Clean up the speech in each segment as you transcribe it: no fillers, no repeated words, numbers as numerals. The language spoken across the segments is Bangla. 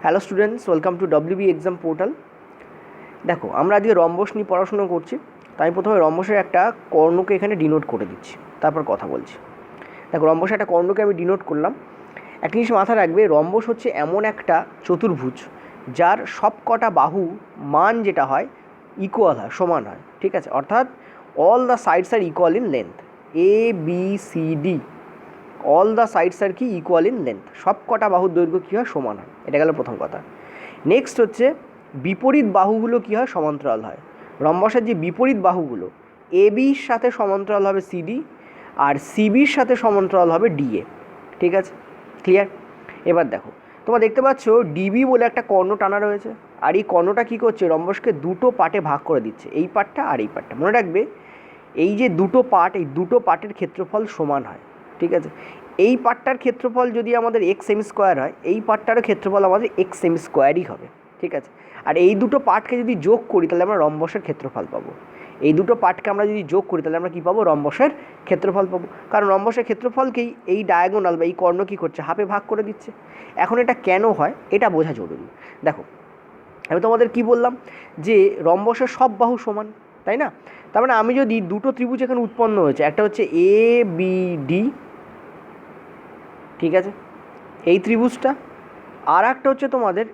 Hello students, welcome to WB exam portal. দেখো, আমরা আজকে রম্বস নিয়ে পড়াশোনা করছি। তাই আমি প্রথমে রম্বসের একটা কর্ণকে এখানে ডিনোট করে দিচ্ছি, তারপর কথা বলছি। দেখো, রম্বসের একটা কর্ণকে আমি ডিনোট করলাম। একটা জিনিস মাথায় রাখবে, রম্বস হচ্ছে এমন একটা চতুর্ভুজ যার সব কটা বাহু মান যেটা হয় ইকুয়াল হয়, সমান হয়। ঠিক আছে, অর্থাৎ all the sides are equal in length. A B C D, all the sides are কি ইকুয়াল ইন লেন্থ, সব কটা বাহুর দৈর্ঘ্য কী হয়, সমান হয়। এটা গেল প্রথম কথা। নেক্সট হচ্ছে বিপরীত বাহুগুলো কী হয়, সমান্তরাল হয়। রম্বসের যে বিপরীত বাহুগুলো, এ বির সাথে সমান্তরাল হবে সিডি, আর সিবির সাথে সমান্তরাল হবে ডিএ। ঠিক আছে, ক্লিয়ার? এবার দেখো, তোমরা দেখতে পাচ্ছ ডিবি বলে একটা কর্ণ টানা রয়েছে, আর এই কর্ণটা কী করছে, রম্বসকে দুটো পার্টে ভাগ করে দিচ্ছে, এই পার্টটা আর এই পার্টটা। মনে রাখবে, এই যে দুটো পার্ট, এই দুটো পার্টের ক্ষেত্রফল সমান হয়। ঠিক আছে, এই পার্টটার ক্ষেত্রফল যদি আমাদের এক্স এম স্কোয়ার হয়, এই পার্টটারও ক্ষেত্রফল আমাদের এক্স এম স্কোয়ারই হবে। ঠিক আছে, আর এই দুটো পার্টকে যদি যোগ করি তাহলে আমরা রম্বসের ক্ষেত্রফল পাবো। এই দুটো পার্টকে আমরা যদি যোগ করি তাহলে আমরা কী পাবো, রম্বসের ক্ষেত্রফল পাবো। কারণ রম্বসের ক্ষেত্রফলকেই এই ডায়াগোনাল বা এই কর্ণ কী করছে, হাফে ভাগ করে দিচ্ছে। এখন এটা কেন হয় এটা বোঝা জরুরি। দেখো, আমি তোমাদের কি বললাম যে রম্বসের সব বাহু সমান, তাই না? তার মানে আমি যদি দুটো ত্রিভুজ এখানে উৎপন্ন হয়েছে, একটা হচ্ছে এ বি ডি, ঠিক আছে, এই ত্রিভুজটা, আর একটা হচ্ছে তোমাদের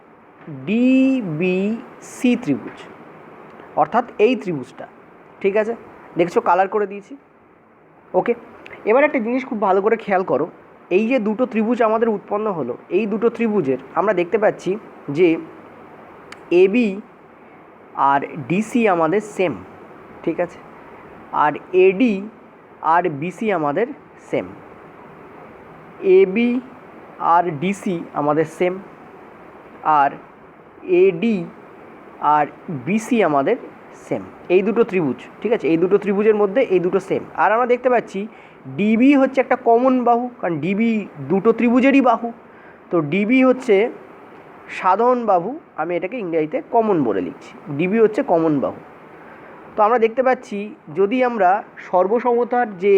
ডি বি সি ত্রিভুজ, অর্থাৎ এই ত্রিভুজটা। ঠিক আছে, দেখছো কালার করে দিয়েছি। ওকে, এবার একটা জিনিস খুব ভালো করে খেয়াল করো, এই যে দুটো ত্রিভুজ আমাদের উৎপন্ন হলো, এই দুটো ত্রিভুজের আমরা দেখতে পাচ্ছি যে এবি আর ডিসি আমাদের সেম। ঠিক আছে, আর এডি আর বিসি আমাদের সেম। এবি আর ডিসি আমাদের সেম, আর এডি আর বিসি আমাদের সেম। এই দুটো ত্রিভুজ, ঠিক আছে, এই দুটো ত্রিভুজের মধ্যে এই দুটো সেম। আর আমরা দেখতে পাচ্ছি ডিবি হচ্ছে একটা কমন বাহু, কারণ ডিবি দুটো ত্রিভুজেরই বাহু। তো ডিবি হচ্ছে সাধারণ বাহু, আমি এটাকে ইংরেজিতে কমন বলে লিখছি, ডিবি হচ্ছে কমন বাহু। তো আমরা দেখতে পাচ্ছি যদি আমরা সর্বসমতার যে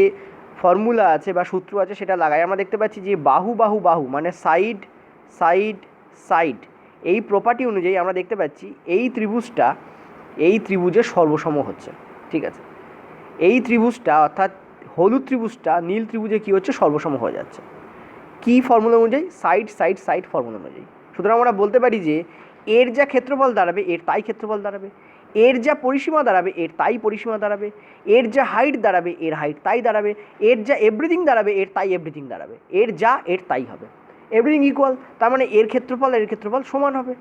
ফর্মুলা আছে বা সূত্র আছে সেটা লাগাই, আমরা দেখতে পাচ্ছি যে বাহু বাহু বাহু মানে সাইড সাইড সাইড, এই প্রপার্টি অনুযায়ী আমরা দেখতে পাচ্ছি এই ত্রিভুজটা এই ত্রিভুজের সর্বসম হচ্ছে। ঠিক আছে, এই ত্রিভুজটা অর্থাৎ হলুদ ত্রিভুজটা নীল ত্রিভুজে কী হচ্ছে, সর্বসম হয়ে যাচ্ছে। কী ফর্মুলা অনুযায়ী, সাইড সাইড সাইড ফর্মুলা অনুযায়ী। সুতরাং আমরা বলতে পারি যে এর যা ক্ষেত্রফল দাঁড়াবে এর তাই ক্ষেত্রফল দাঁড়াবে, এর যা পরিসীমা দাঁড়াবে এর তাই পরিসীমা দাঁড়াবে, এর যা হাইট দাঁড়াবে এর হাইট তাই দাঁড়াবে, এর যা এভরিথিং দাঁড়াবে এর তাই এভরিথিং দাঁড়াবে, এর যা এর তাই হবে। এভরিথিং ইকুয়াল, তার মানে এর ক্ষেত্রফল এর ক্ষেত্রফল সমান হবে।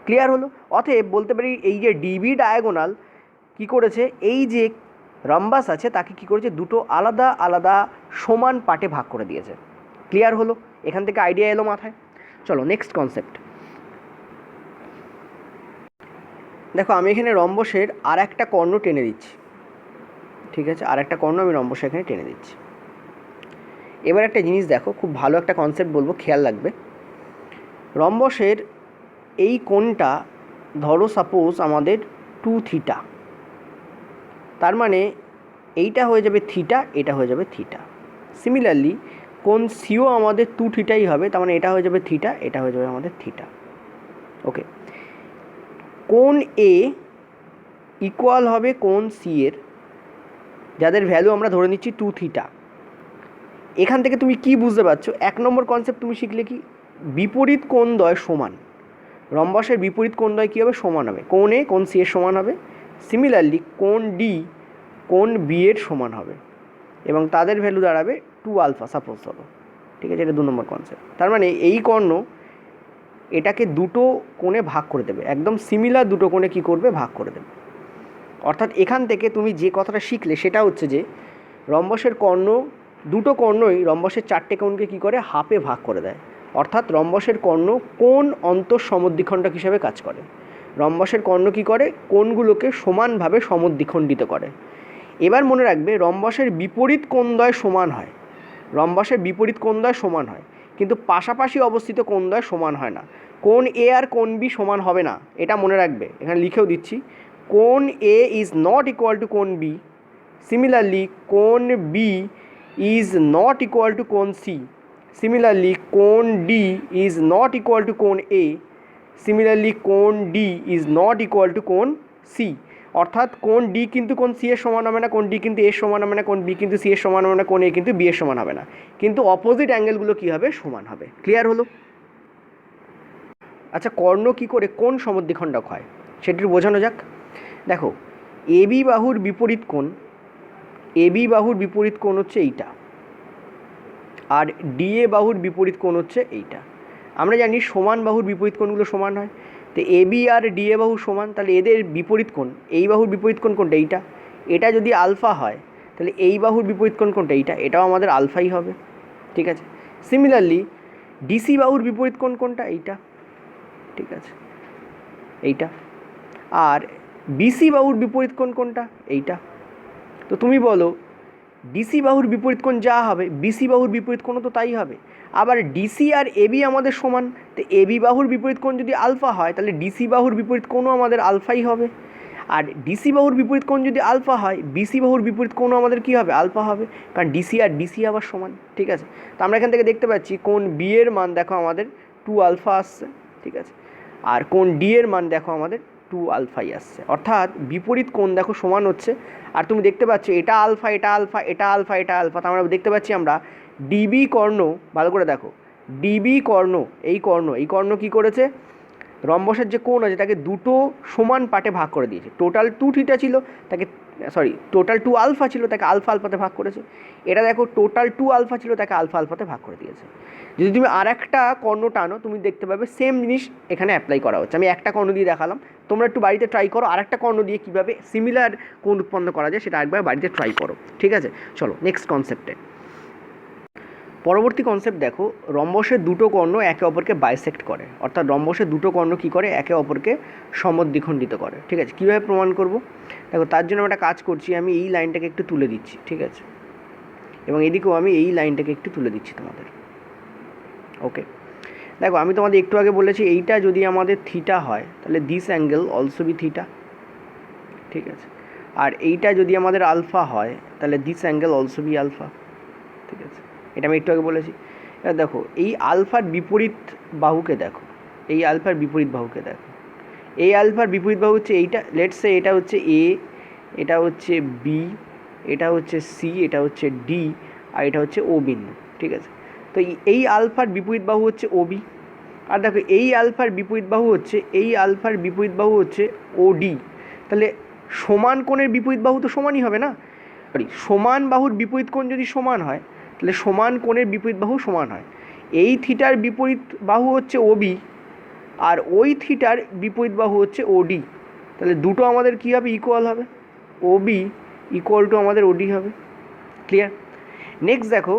ক্লিয়ার হলো? অতএব বলতে পারি এই যে ডিবি ডায়াগোনাল কী করেছে, এই যে রম্বাস আছে তাকে কী করেছে, দুটো আলাদা আলাদা সমান পার্টে ভাগ করে দিয়েছে। ক্লিয়ার হলো? এখান থেকে আইডিয়া এলো মাথায়। চলো নেক্সট কনসেপ্ট। দেখো, আমি এখানে রম্বসের আর একটা কর্ণ টেনে দিচ্ছি। ঠিক আছে, আর একটা কর্ণ আমি রম্বসে এখানে টেনে দিচ্ছি। এবার একটা জিনিস দেখো, খুব ভালো একটা কনসেপ্ট বলবো, খেয়াল রাখবে। রম্বসের এই কোণটা ধরো সাপোজ আমাদের 2 থিটা, তার মানে এইটা হয়ে যাবে থিটা, এটা হয়ে যাবে থিটা। সিমিলারলি কোণ সিও আমাদের 2 থিটাই হবে, তার মানে এটা হয়ে যাবে থিটা, এটা হয়ে যাবে আমাদের থিটা। ওকে, কোণ এ ইকুয়াল হবে কোণ সি এর, যাদের ভ্যালু আমরা ধরে নিচ্ছি 2 থিটা। এখান থেকে তুমি কি বুঝতে পারছো, এক নম্বর কনসেপ্ট তুমি শিখলে কি, বিপরীত কোণদ্বয় সমান। রম্বসের বিপরীত কোণদ্বয় কী হবে, সমান হবে। কোণ এ কোণ সি এর সমান হবে। সিমিলারলি কোণ ডি কোণ বি এর সমান হবে, এবং তাদের ভ্যালু দাঁড়াবে 2 আলফা সাপোজ ধরো। ঠিক আছে, এটা 2 নম্বর কনসেপ্ট। তার মানে এই কর্ণ এটাকে দুটো কোণে ভাগ করে দেবে, একদম সিমিলার দুটো কোণে কী করবে, ভাগ করে দেবে। অর্থাৎ এখান থেকে তুমি যে কথাটা শিখলে সেটা হচ্ছে যে রম্বসের কর্ণ, দুটো কর্ণই রম্বসের 4টে কোণকে কী করে, হাফে ভাগ করে দেয়। অর্থাৎ রম্বসের কর্ণ কোণ অন্তঃসমদ্বিখণ্ডক হিসাবে কাজ করে। রম্বসের কর্ণ কী করে, কোণগুলোকে সমানভাবে সমদ্বিখণ্ডিত করে। এবার মনে রাখবে, রম্বসের বিপরীত কোণদ্বয় সমান হয়, রম্বসের বিপরীত কোণদ্বয় সমান হয়, কিন্তু পাশাপাশি অবস্থিত কোণদ্বয় সমান হয় না। কোণ এ আর কোণ বি সমান হবে না, এটা মনে রাখবে। এখানে লিখেও দিচ্ছি, কোণ A is not equal to কোণ বি। সিমিলারলি কোণ B is not equal to কোণ সি। সিমিলারলি কোণ D is not equal to কোণ এ। সিমিলারলি কোণ D is not equal to কোণ সি, অর্থাৎ কোণ ডি কিন্তু কোণ সি এর সমান হবে না, কোণ ডি কিন্তু এর সমান হবে না, কোণ বি কিন্তু সি এর সমান হবে না, কোণ এ কিন্তু বি এর সমান হবে না, কিন্তু অপোজিট অ্যাঙ্গেলগুলো কী হবে, সমান হবে। ক্লিয়ার হলো? আচ্ছা, কর্ণ কী করে কোণ সমদ্বিখণ্ডক হয় সেটি বোঝানো যাক। দেখো, এবি বাহুর বিপরীত কোণ, এবি বাহুর বিপরীত কোণ হচ্ছে এইটা, আর ডিএ বাহুর বিপরীত কোণ হচ্ছে এইটা। আমরা জানি সমান বাহুর বিপরীত কোণগুলো সমান হয়, তো এবি আর ডিএ বাহু সমান, তাহলে এদের বিপরীত কোণ, এই বাহুর বিপরীত কোণ কোনটা, এইটা। এটা যদি আলফা হয় তাহলে এই বাহুর বিপরীত কোণ কোনটা, এইটা, এটাও আমাদের আলফাই হবে। ঠিক আছে। সিমিলারলি ডিসি বাহুর বিপরীত কোণ কোনটা, এইটা। ঠিক আছে, এইটা। আর বিসি বাহুর বিপরীত কোণ কোনটা, এইটা। তো তুমি বলো ডিসি বাহুর বিপরীত কোণ যা হবে বিসি বাহুর বিপরীত কোণও তো তাই হবে। আবার ডিসি আর এবি আমাদের সমান, তো এবি বাহুর বিপরীত কোণ যদি আলফা হয় তাহলে ডিসি বাহুর বিপরীত কোণও আমাদের আলফাই হবে। আর ডিসি বাহুর বিপরীত কোণ যদি আলফা হয় বিসি বাহুর বিপরীত কোণও আমাদের কী হবে, আলফা হবে, কারণ ডিসি আর ডিসি আবার সমান। ঠিক আছে, তো আমরা এখান থেকে দেখতে পাচ্ছি কোণ বি এর মান দেখো আমাদের 2 আলফা আসছে। ঠিক আছে, আর কোণ ডি এর মান দেখো আমাদের 2 আলফাই আসছে, অর্থাৎ বিপরীত কোণ দেখো সমান হচ্ছে। আর তুমি দেখতে পাচ্ছ এটা আলফা, এটা আলফা, এটা আলফা, এটা আলফা, তো আমরা দেখতে পাচ্ছি আমরা ডিবি কর্ণ, ভালো করে দেখো, ডিবি কর্ণ, এই কর্ণ কী করেছে, রম্বসের যে কোণ আছে তাকে দুটো সমান পার্টে ভাগ করে দিয়েছে। টোটাল 2 থিটা ছিল, তাকে টোটাল 2 আলফা ছিল, তাকে আলফা আলফাতে ভাগ করেছে। এটা দেখো টোটাল 2 আলফা ছিল, তাকে আলফা আলফাতে ভাগ করে দিয়েছে। যদি তুমি আর একটা কর্ণ টানো তুমি দেখতে পাবে সেম জিনিস এখানে অ্যাপ্লাই করা হচ্ছে। আমি একটা কর্ণ দিয়ে দেখালাম, তোমরা একটু বাড়িতে ট্রাই করো আর একটা কর্ণ দিয়ে কীভাবে সিমিলার কোণ উৎপন্ন করা যায় সেটা একবার বাড়িতে ট্রাই করো। ঠিক আছে, চলো নেক্সট কনসেপ্টে। পরবর্তী কনসেপ্ট দেখো, রম্বসের দুটো কর্ণ একে অপরকে বাইসেক্ট করে, অর্থাৎ রম্বসের দুটো কর্ণ কী করে, একে অপরকে সমদ্বিখণ্ডিত করে। ঠিক আছে, কীভাবে প্রমাণ করব, দেখো তার জন্য একটা কাজ করছি, আমি এই লাইনটাকে একটু তুলে দিচ্ছি। ঠিক আছে, এবং এদিকেও আমি এই লাইনটাকে একটু তুলে দিচ্ছি তোমাদের। ওকে, দেখো আমি তোমাদের একটু আগে বলেছি এইটা যদি আমাদের থিটা হয় তাহলে this angle also be theta. ঠিক আছে, আর এইটা যদি আমাদের আলফা হয় তাহলে this angle also be alpha. ঠিক আছে, এটা আমি একটু আগে বলেছি। এবার দেখো এই আলফার বিপরীত বাহুকে দেখো, এই আলফার বিপরীত বাহুকে দেখো, এই আলফার বিপরীত বাহু হচ্ছে এইটা, লেটস সে এটা হচ্ছে এ, এটা হচ্ছে বি, এটা হচ্ছে সি, এটা হচ্ছে ডি, আর এটা হচ্ছে ও বিন্দু। ঠিক আছে, তো এই আলফার বিপরীত বাহু হচ্ছে ও বি, আর দেখো এই আলফার বিপরীত বাহু হচ্ছে, এই আলফার বিপরীত বাহু হচ্ছে ও ডি। তাহলে সমান কোণের বিপরীত বাহু তো সমানই হবে না, সমান বাহুর বিপরীত কোণ যদি সমান হয় তাহলে সমান কোণের বিপরীত বাহু সমান হয়। এই থিটার বিপরীত বাহু হচ্ছে ওবি, আর ওই থিটার বিপরীত বাহু হচ্ছে ওডি, তাহলে দুটো আমাদের কী হবে, ইকুয়াল হবে, ওবি ইকুয়াল টু আমাদের ওডি হবে। ক্লিয়ার? নেক্সট দেখো,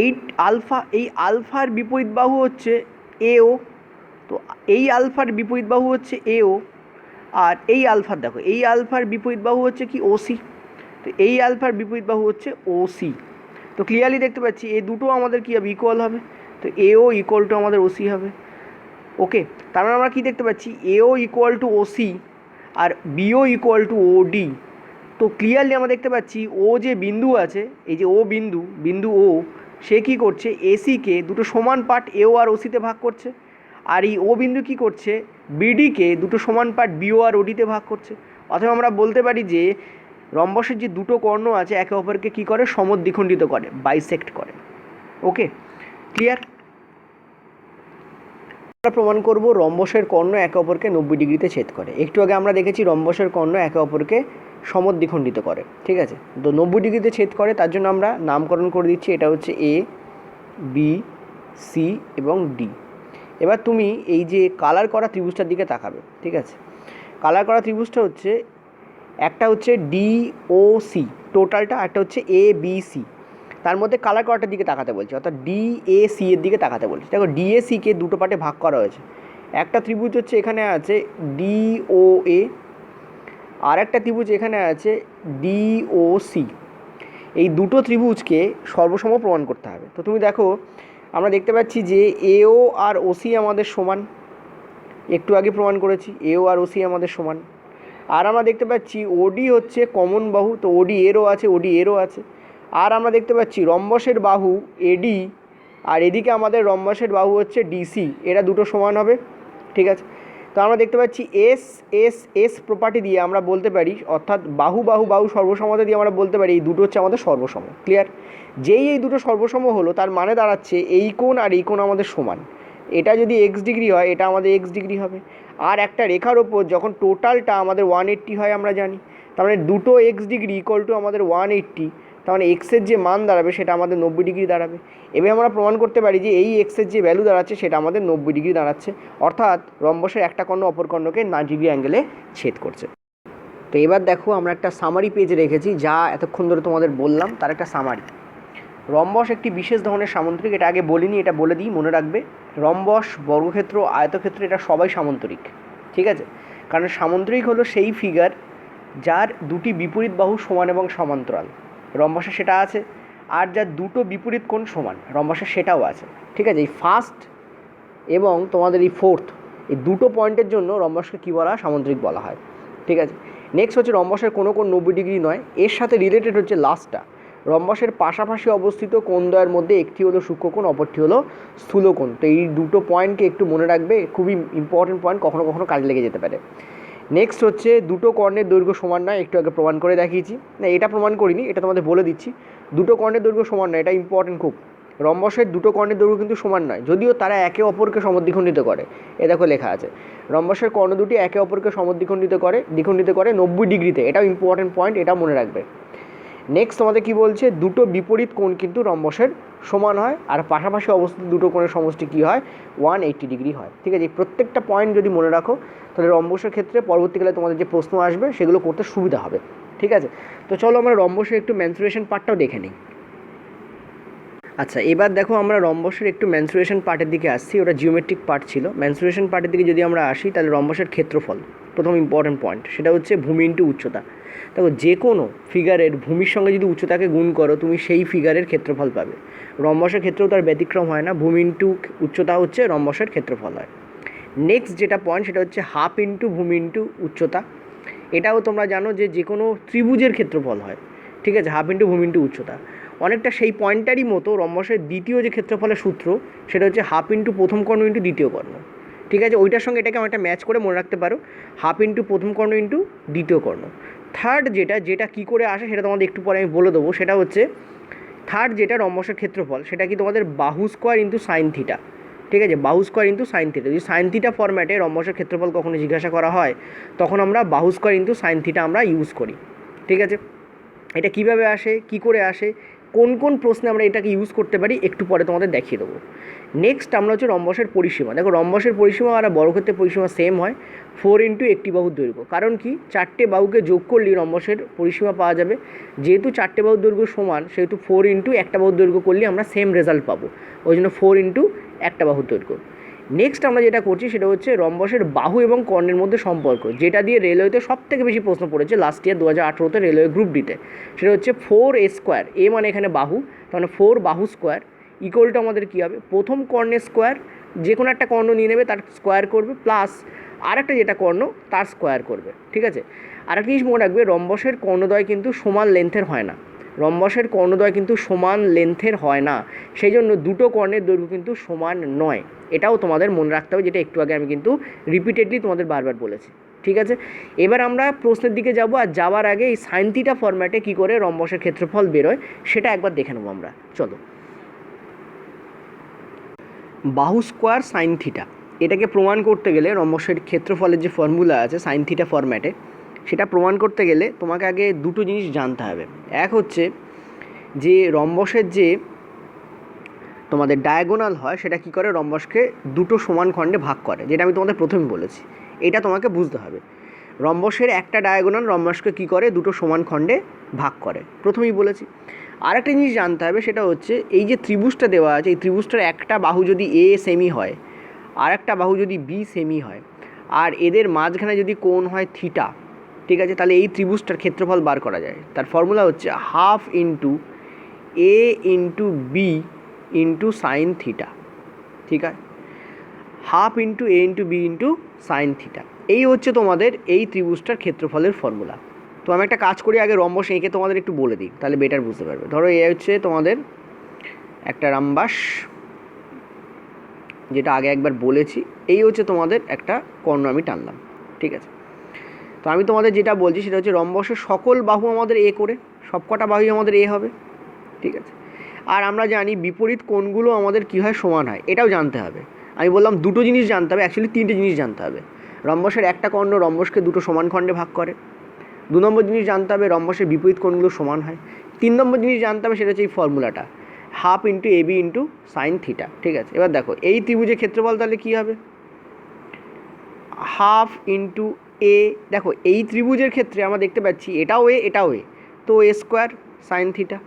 এই আলফার বিপরীত বাহু হচ্ছে এও, তো এই আলফার বিপরীত বাহু হচ্ছে এও, আর এই আলফার দেখো এই আলফার বিপরীত বাহু হচ্ছে কি ওসি, তো এই আলফার বিপরীত বাহু হচ্ছে ওসি। তো ক্লিয়ারলি দেখতে পাচ্ছি এই দুটো আমাদের কী হবে, ইকুয়াল হবে, তো এও ইকুয়াল টু আমাদের ওসি হবে। ওকে, তার মানে আমরা কী দেখতে পাচ্ছি, এও ইকুয়াল টু ওসি আর বিও ইকুয়াল টু ওডি। তো ক্লিয়ারলি আমরা দেখতে পাচ্ছি ও যে বিন্দু আছে, এই যে ও বিন্দু ও, সে কী করছে, এসিকে দুটো সমান পার্ট এও আর ওসিতে ভাগ করছে, আর এই ও বিন্দু কী করছে, বিডিকে দুটো সমান পার্ট বিও আর ওডিতে ভাগ করছে। অথবা আমরা বলতে পারি যে রম্বসের যে দুটো কর্ণ আছে একে অপরকে কী করে, সমদ্বিখণ্ডিত করে, বাইসেক্ট করে। ওকে, ক্লিয়ার? আমরা প্রমাণ করব রম্বসের কর্ণ একে অপরকে 90 ডিগ্রিতে ছেদ করে। একটু আগে আমরা দেখেছি রম্বসের কর্ণ একে অপরকে সমদ্বিখণ্ডিত করে। ঠিক আছে, তো 90 ডিগ্রিতে ছেদ করে, তার জন্য আমরা নামকরণ করে দিচ্ছি, এটা হচ্ছে এ, বি, সি এবং ডি। এবার তুমি এই যে কালার করা ত্রিভুজটার দিকে তাকাবে। ঠিক আছে, কালার করা ত্রিভুজটা হচ্ছে, একটা হচ্ছে ডি ও সি টোটালটা, একটা হচ্ছে এ বি সি, তার মধ্যে কালার করাটার দিকে তাকাতে বলছি, অর্থাৎ ডি এ সি এর দিকে তাকাতে বলছি। দেখো ডি এ সিকে দুটো পার্টে ভাগ করা হয়েছে, একটা ত্রিভুজ হচ্ছে এখানে আছে ডি ও এ, আর একটা ত্রিভুজ এখানে আছে ডি ও সি। এই দুটো ত্রিভুজকে সর্বসম প্রমাণ করতে হবে। তো তুমি দেখো আমরা দেখতে পাচ্ছি যে এও আর ওসি আমাদের সমান, একটু আগে প্রমাণ করেছি এও আর ওসি আমাদের সমান। আর আমরা দেখতে পাচ্ছি ওডি হচ্ছে কমন বাহু, তো ওডি এরও আছে, ওডি এরও আছে। আর আমরা দেখতে পাচ্ছি রম্বসের বাহু এডি আর এদিকে আমাদের রম্বসের বাহু হচ্ছে ডিসি, এরা দুটো সমান হবে। ঠিক আছে, তো আমরা দেখতে পাচ্ছি এস এস এস প্রপার্টি দিয়ে আমরা বলতে পারি, অর্থাৎ বাহু বাহু বাহু সর্বসমতা দিয়ে আমরা বলতে পারি এই দুটো হচ্ছে আমাদের সর্বসম। ক্লিয়ার? যেই এই দুটো সর্বসম হলো তার মানে দাঁড়াচ্ছে এই কোণ আর এই কোণ আমাদের সমান। এটা যদি এক্স ডিগ্রি হয় এটা আমাদের এক্স ডিগ্রি হবে। আর একটা রেখার ওপর যখন টোটালটা আমাদের 180 হয় আমরা জানি, তার মানে দুটো এক্স ডিগ্রি ইকুয়াল টু আমাদের 180, তার মানে এক্সের যে মান দাঁড়াবে সেটা আমাদের 90 ডিগ্রি দাঁড়াবে। এবার আমরা প্রমাণ করতে পারি যে এই এক্সের যে ভ্যালু দাঁড়াচ্ছে সেটা আমাদের 90 ডিগ্রি দাঁড়াচ্ছে, অর্থাৎ রম্বসের একটা কর্ণ অপর কর্ণকে 90 ডিগ্রি অ্যাঙ্গেলে ছেদ করছে। তো এবার দেখো আমরা একটা সামারি পেজ রেখেছি, যা এতক্ষণ ধরে তোমাদের বললাম তার একটা সামারি। রম্বস একটি বিশেষ ধরনের সামন্তরিক, এটা আগে বলিনি, এটা বলে দিই, মনে রাখবে। রম্বস, বর্গক্ষেত্র, আয়তক্ষেত্র, এটা সবাই সামন্তরিক। ঠিক আছে, কারণ সামন্তরিক হলো সেই ফিগার যার দুটি বিপরীত বাহু সমান এবং সমান্তরাল, রম্বসে সেটা আছে। আর যার দুটো বিপরীত কোণ সমান, রম্বসে সেটাও আছে। ঠিক আছে, এই ফার্স্ট এবং তোমাদের এই ফোর্থ, এই দুটো পয়েন্টের জন্য রম্বসকে কী বলা হয়? সামন্তরিক বলা হয়। ঠিক আছে, নেক্সট হচ্ছে রম্বসের কোনো কোণ 90 ডিগ্রি নয়। এর সাথে রিলেটেড হচ্ছে লাস্টটা, রম্বসের পাশাপাশি অবস্থিত কোণদ্বয়ের মধ্যে একটি হলো সূক্ষ্মকোণ, অপরটি হলো স্থূলকোণ। তো এই দুটো পয়েন্টকে একটু মনে রাখবে, খুবই ইম্পর্টেন্ট পয়েন্ট, কখনো কখনো কাজে লেগে যেতে পারে। নেক্সট হচ্ছে দুটো কর্ণের দৈর্ঘ্য সমান নয়, একটু আগে প্রমাণ করে দেখিয়েছি। না, এটা প্রমাণ করিনি, এটা তোমাদের বলে দিচ্ছি। দুটো কর্ণের দৈর্ঘ্য সমান নয়, এটা ইম্পর্টেন্ট খুব। রম্বসের দুটো কর্ণের দৈর্ঘ্য কিন্তু সমান নয়, যদিও তারা একে অপরকে সমদ্বিখণ্ডিত করে। এ দেখো লেখা আছে, রম্বসের কর্ণ দুটি একে অপরকে দ্বিখণ্ডিত করে 90 ডিগ্রিতে। এটাও ইম্পর্টেন্ট পয়েন্ট, এটা মনে রাখবে। নেক্সট তোমাদের কী বলছে? দুটো বিপরীত কোণ কিন্তু রম্বসের সমান হয়, আর পাশাপাশি অবস্থিত দুটো কোণের সমষ্টি কী হয়? 180 ডিগ্রি হয়। ঠিক আছে, এই প্রত্যেকটা পয়েন্ট যদি মনে রাখো তাহলে রম্বসের ক্ষেত্রে পরবর্তীকালে তোমাদের যে প্রশ্ন আসবে সেগুলো করতে সুবিধা হবে। ঠিক আছে, তো চলো আমরা রম্বসের একটু মেনসুরেশন পার্টটাও দেখে নিই। আচ্ছা, এবার দেখো আমরা রম্বসের একটু মেনসুরেশন পার্টের দিকে আসছি, ওটা জিওমেট্রিক পার্ট ছিল। মেনসুরেশন পার্টের দিকে যদি আমরা আসি তাহলে রম্বসের ক্ষেত্রফল প্রথম ইম্পর্টেন্ট পয়েন্ট, সেটা হচ্ছে ভূমি ইন্টু উচ্চতা। দেখো, যে কোনো ফিগারের ভূমির সঙ্গে যদি উচ্চতাকে গুণ করো তুমি সেই ফিগারের ক্ষেত্রফল পাবে। রম্বসের ক্ষেত্রেও তার ব্যতিক্রম হয় না, ভূমি ইন্টু উচ্চতা হচ্ছে রম্বসের ক্ষেত্রফল হয়। নেক্সট যেটা পয়েন্ট সেটা হচ্ছে হাফ ইন্টু ভূমি ইন্টু উচ্চতা। এটাও তোমরা জানো যে যে কোনো ত্রিভুজের ক্ষেত্রফল হয়। ঠিক আছে, হাফ ইন্টু ভূমি ইন্টু উচ্চতা অনেকটা সেই পয়েন্টটারই মতো। রম্বসের দ্বিতীয় যে ক্ষেত্রফলের সূত্র সেটা হচ্ছে হাফ ইন্টু প্রথম কর্ণ ইন্টু দ্বিতীয় কর্ণ। ঠিক আছে, ওইটার সঙ্গে এটাকে অনেকটা ম্যাচ করে মনে রাখতে পারো, হাফ ইন্টু প্রথম কর্ণ ইন্টু দ্বিতীয় কর্ণ। থার্ড যেটা কী করে আসে সেটা তোমাদের একটু পরে আমি বলে দেবো। সেটা হচ্ছে থার্ড যেটা রম্বসের ক্ষেত্রফল, সেটা কি তোমাদের বাহু স্কোয়ার ইন্টু সাইন থিটা। ঠিক আছে, বাহু স্কোয়ার ইন্টু সাইন থিটা। যদি সাইন থিটা ফরম্যাটে রম্বসের ক্ষেত্রফল কখনো জিজ্ঞাসা করা হয় তখন আমরা বাহু স্কোয়ার ইন্টু সাইন থিটা আমরা ইউজ করি। ঠিক আছে, এটা কিভাবে আসে, কি করে আসে, কোন কোন প্রশ্নে আমরা এটাকে ইউজ করতে পারি একটু পরে তোমাদের দেখিয়ে দেবো। নেক্সট আমরা হচ্ছে রম্বসের পরিসীমা। দেখো, রম্বসের পরিসীমা আর বর্গক্ষেত্রের পরিসীমা সেম হয়, 4 ইন্টু একটি বাহুর দৈর্ঘ্য। কারণ কি, চারটে বাহুকে যোগ করলেই রম্বসের পরিসীমা পাওয়া যাবে। যেহেতু চারটে বাহুর দৈর্ঘ্য সমান সেহেতু 4 ইন্টু একটা বাহুর দৈর্ঘ্য করলে আমরা সেম রেজাল্ট পাবো, ওই জন্য 4 ইন্টু একটা বাহুর দৈর্ঘ্য। নেক্সট আমরা যেটা করছি সেটা হচ্ছে রম্বসের বাহু এবং কর্ণের মধ্যে সম্পর্ক, যেটা দিয়ে রেলওয়েতে সবথেকে বেশি প্রশ্ন পড়েছে লাস্ট ইয়ার 2018-তে রেলওয়ে গ্রুপ ডিতে। সেটা হচ্ছে 4a স্কোয়ার, এ মানে এখানে বাহু, তাহলে 4 বাহু স্কোয়ার ইকুয়াল টু আমাদের কী হবে? প্রথম কর্ণের স্কোয়ার, যে কোনো একটা কর্ণ নিয়ে নেবে তার স্কোয়ার করবে, প্লাস আর একটা যেটা কর্ণ তার স্কোয়ার করবে। ঠিক আছে, আর একটা জিনিস মনে রাখবে, রম্বসের কর্ণদ্বয় কিন্তু সমান লেন্থের হয় না। রম্বসের কর্ণদ্বয় কিন্তু সমান লেন্থের হয় না, সেই জন্য দুটো কর্ণের দৈর্ঘ্য কিন্তু সমান নয়। এটাও তোমাদের মনে রাখতে হবে, যেটা একটু আগে আমি কিন্তু রিপিটেডলি তোমাদের বারবার বলেছি। ঠিক আছে, এবার আমরা প্রশ্নের দিকে যাব, আর যাওয়ার আগে এই সাইন থিটা ফরম্যাটে কী করে রম্বসের ক্ষেত্রফল বেরোয় সেটা একবার দেখে নেবো আমরা। চলো, বাহু স্কোয়ার সাইন থিটা, এটাকে প্রমাণ করতে গেলে রম্বসের ক্ষেত্রফলের যে ফর্মুলা আছে সাইন থিটা ফরম্যাটে, সেটা প্রমাণ করতে গেলে তোমাকে আগে দুটো জিনিস জানতে হবে। এক হচ্ছে যে রম্বসের যে তোমাদের ডায়াগোনাল হয় সেটা কী করে, রম্বসকে দুটো সমান খণ্ডে ভাগ করে, যেটা আমি তোমাদের প্রথমে বলেছি। এটা তোমাকে বুঝতে হবে, রম্বসের একটা ডায়াগোনাল রম্বসকে কী করে, দুটো সমান খণ্ডে ভাগ করে, প্রথমেই বলেছি। আর একটা জিনিস জানতে হবে, সেটা হচ্ছে এই যে ত্রিভুজটা দেওয়া আছে, এই ত্রিভুজটার একটা বাহু যদি এ সেমি হয় আর একটা বাহু যদি বি সেমি হয়, আর এদের মাঝখানে যদি কোণ হয় থিটা, ঠিক আছে, তাহলে এই ত্রিভুজটার ক্ষেত্রফল বার করা যায়। তার ফর্মুলা হচ্ছে half into A into B into sine theta. ঠিক আছে, half into A into B into sine theta, এই হচ্ছে তোমাদের এই ত্রিভুজটার ক্ষেত্রফলের ফর্মুলা। তো আমি একটা কাজ করি, আগে রম্বস এঁকে তোমাদের একটু বলে দিই, তাহলে বেটার বুঝতে পারবে। ধরো এ হচ্ছে তোমাদের একটা রাম্বাস, যেটা আগে একবার বলেছি, এই হচ্ছে তোমাদের একটা কর্ণ আমি টানলাম, ঠিক আছে। তো আমি তোমাদের যেটা বলছি সেটা হচ্ছে রম্বসের সকল বাহু আমাদের এ করে, সবকটা বাহুই আমাদের এ হবে, ঠিক আছে। আর আমরা জানি বিপরীত কোণগুলো আমাদের কী হয়, সমান হয়, এটাও জানতে হবে। আমি বললাম দুটো জিনিস জানতে হবে, অ্যাকচুয়ালি তিনটে জিনিস জানতে হবে। রম্বসের একটা কর্ণ রম্বসকে দুটো সমান খণ্ডে ভাগ করে। 2 নম্বর জিনিস জানতে হবে রম্বসের বিপরীত কোণগুলো সমান হয়। 3 নম্বর জিনিস জানতে হবে সেটা হচ্ছে এই ফর্মুলাটা, half into A B into sine theta, ঠিক আছে। এবার দেখো এই ত্রিভুজের ক্ষেত্রফল তাহলে কী হবে, হাফ ইন্টু এ, দেখো এই ত্রিভুজের ক্ষেত্রে আমরা দেখতে পাচ্ছি এটাও এ এটাও এ, তো এ স্কোয়ার সাইন থিটা,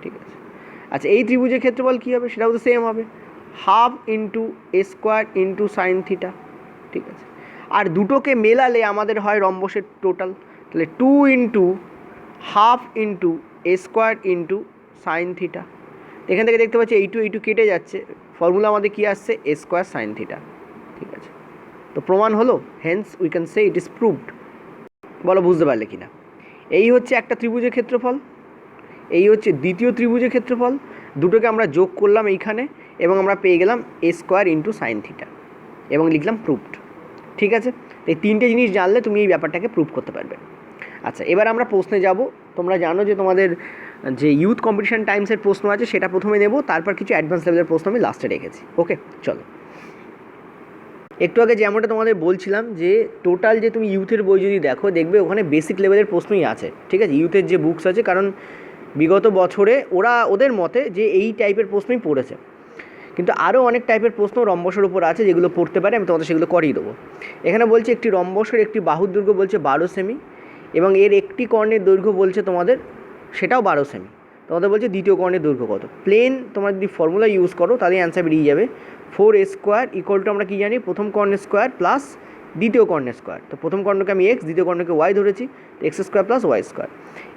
ঠিক আছে। আচ্ছা এই ত্রিভুজের ক্ষেত্রফল কী হবে, সেটাও তো সেম হবে, হাফ ইন্টু এ স্কোয়ার ইন্টু সাইন থিটা, ঠিক আছে। আর দুটোকে মেলালে আমাদের হয় রম্বসের টোটাল, তাহলে 2 ইন্টু হাফ ইন্টু এ স্কোয়ার ইন্টু সাইন থিটা। এখান থেকে দেখতে পাচ্ছি এইটু কেটে যাচ্ছে, ফর্মুলা আমাদের কী আসছে, এ স্কোয়ার সাইন থিটা, ঠিক আছে। তো প্রমাণ হলো, Haynes we can say it is proved. বলো বুঝতে পারলে কি না? এই হচ্ছে একটা ত্রিভুজের ক্ষেত্রফল, এই হচ্ছে দ্বিতীয় ত্রিভুজের ক্ষেত্রফল, দুটোকে আমরা যোগ করলাম এইখানে এবং আমরা পেয়ে গেলাম এ স্কোয়ার ইন্টু সাইন থিটা এবং লিখলাম প্রুভড, ঠিক আছে। তো এই তিনটে জিনিস জানলে তুমি এই ব্যাপারটাকে প্রুভ করতে পারবে। আচ্ছা এবার আমরা প্রশ্নে যাব। তোমরা জানো যে তোমাদের যে ইউথ কম্পিটিশন টাইমসের প্রশ্ন আছে সেটা প্রথমে নেব, তারপর কিছু অ্যাডভান্স লেভেলের প্রশ্ন আমি লাস্টে রেখেছি। ওকে চলো। একটু আগে যেমনটা তোমাদের বলছিলাম যে টোটাল যে তুমি ইউথের বই যদি দেখো দেখবে ওখানে বেসিক লেভেলের প্রশ্নই আছে, ঠিক আছে, ইউথের যে বুকস আছে, কারণ বিগত বছরে ওদের মতে যে এই টাইপের প্রশ্নই পড়েছে, কিন্তু আরও অনেক টাইপের প্রশ্ন রম্বসের উপর আছে যেগুলো পড়তে পারে, আমি তোমাদের সেগুলো করিয়ে দেবো। এখানে বলছে একটি রম্বসের একটি বাহুর দৈর্ঘ্য বলছে 12 সেমি এবং এর একটি কর্ণের দৈর্ঘ্য বলছে তোমাদের সেটাও 12 সেমি। তোমাদের বলছে দ্বিতীয় কর্ণের দৈর্ঘ্য কত। প্লেন তোমরা যদি ফর্মুলা ইউজ করো তাহলে অ্যান্সার বেরিয়ে যাবে 4a স্কোয়ার ইকুয়াল টু আমরা কী জানি, প্রথম কর্ণের স্কোয়ার প্লাস দ্বিতীয় কর্ণের স্কোয়ার। তো প্রথম কর্ণকে আমি এক্স, দ্বিতীয় কর্ণকে ওয়াই ধরেছি, তো X square plus Y square.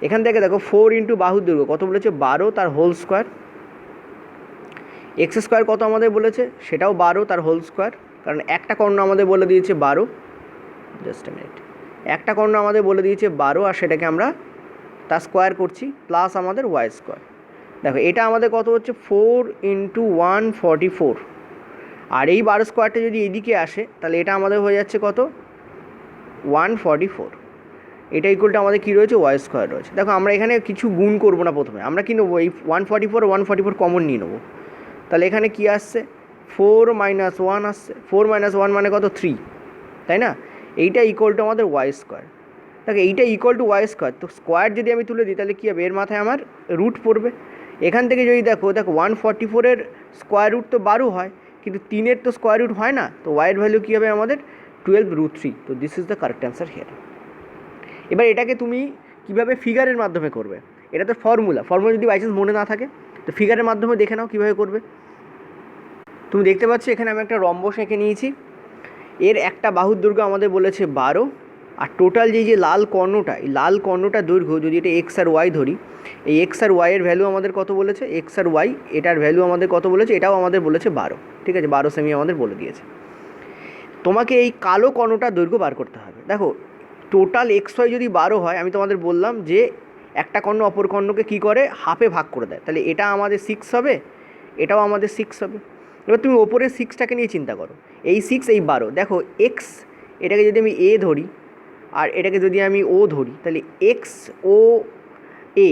এখান থেকে দেখো 4 ইন্টু বাহুর দৈর্ঘ্য কত বলেছে, 12 তার হোল স্কোয়ার, এক্স স্কোয়ার কত আমাদের বলেছে সেটাও 12 তার হোল স্কোয়ার, কারণ একটা কর্ণ আমাদের বলে দিয়েছে 12, জাস্ট এ মিনিট, একটা কর্ণ আমাদের বলে দিয়েছে 12 আর সেটাকে আমরা তার স্কোয়ার করছি প্লাস আমাদের ওয়াই স্কোয়ার। দেখো এটা আমাদের কত হচ্ছে 4 ইন্টু 144, আর এই 12 স্কোয়ারটা যদি এদিকে আসে তাহলে এটা আমাদের হয়ে যাচ্ছে কত 144, এটা ইকুয়ালটা আমাদের কী রয়েছে, ওয়াই স্কোয়ার রয়েছে। দেখো আমরা এখানে কিছু গুণ করবো না, প্রথমে আমরা কী নেবো, এই 144 কমন নিয়ে নেবো, তাহলে এখানে কী আসছে 4 - 1 আসছে, 4 - 1 মানে কত 3, তাই না। এইটা ইকুয়াল টু আমাদের ওয়াই স্কোয়ার। দেখো এইটা ইকুয়াল টু ওয়াই স্কোয়ার, তো স্কোয়ার যদি আমি তুলে দিই তাহলে কী হবে, এর মাথায় আমার রুট পড়বে। এখান থেকে যদি দেখো 144-এর স্কোয়ার রুট তো 12 হয়, কিন্তু 3-এর তো স্কোয়ার রুট হয় না, তো ওয়াইয়ের ভ্যালু কী হবে আমাদের 12√3। তো this is the correct answer here. এবার এটাকে তুমি কীভাবে ফিগারের মাধ্যমে করবে, এটা তো ফর্মুলা যদি বাই চান্স মনে না থাকে তো ফিগারের মাধ্যমে দেখে নাও কীভাবে করবে। তুমি দেখতে পাচ্ছ এখানে আমি একটা রম্বস এঁকে নিয়েছি, এর একটা বাহুর দৈর্ঘ্য আমাদের বলেছে 12, আর টোটাল যে লাল কর্ণটা, এই লাল কর্ণটার দৈর্ঘ্য যদি এটা এক্স আর ওয়াই ধরি, এই এক্স আর ওয়াইয়ের ভ্যালু আমাদের কত বলেছে, এক্স আর ওয়াই এটার ভ্যালু আমাদের কত বলেছে, এটাও আমাদের বলেছে 12, ঠিক আছে, 12 সেমি আমাদের বলে দিয়েছে। তোমাকে এই কালো কর্ণটার দৈর্ঘ্য বার করতে হবে। দেখো টোটাল এক্স ওয়াই যদি 12 হয়, আমি তোমাদের বললাম যে একটা কর্ণ অপর কর্ণকে কী করে, হাফে ভাগ করে দেয়, তাহলে এটা আমাদের 6 হবে, এটাও আমাদের 6 হবে। এবার তুমি ওপরের 6টাকে নিয়ে চিন্তা করো, এই 6 এই 12, দেখো এক্স এটাকে যদি আমি এ ধরি আর এটাকে যদি আমি ও ধরি, তাহলে এক্স ও এ,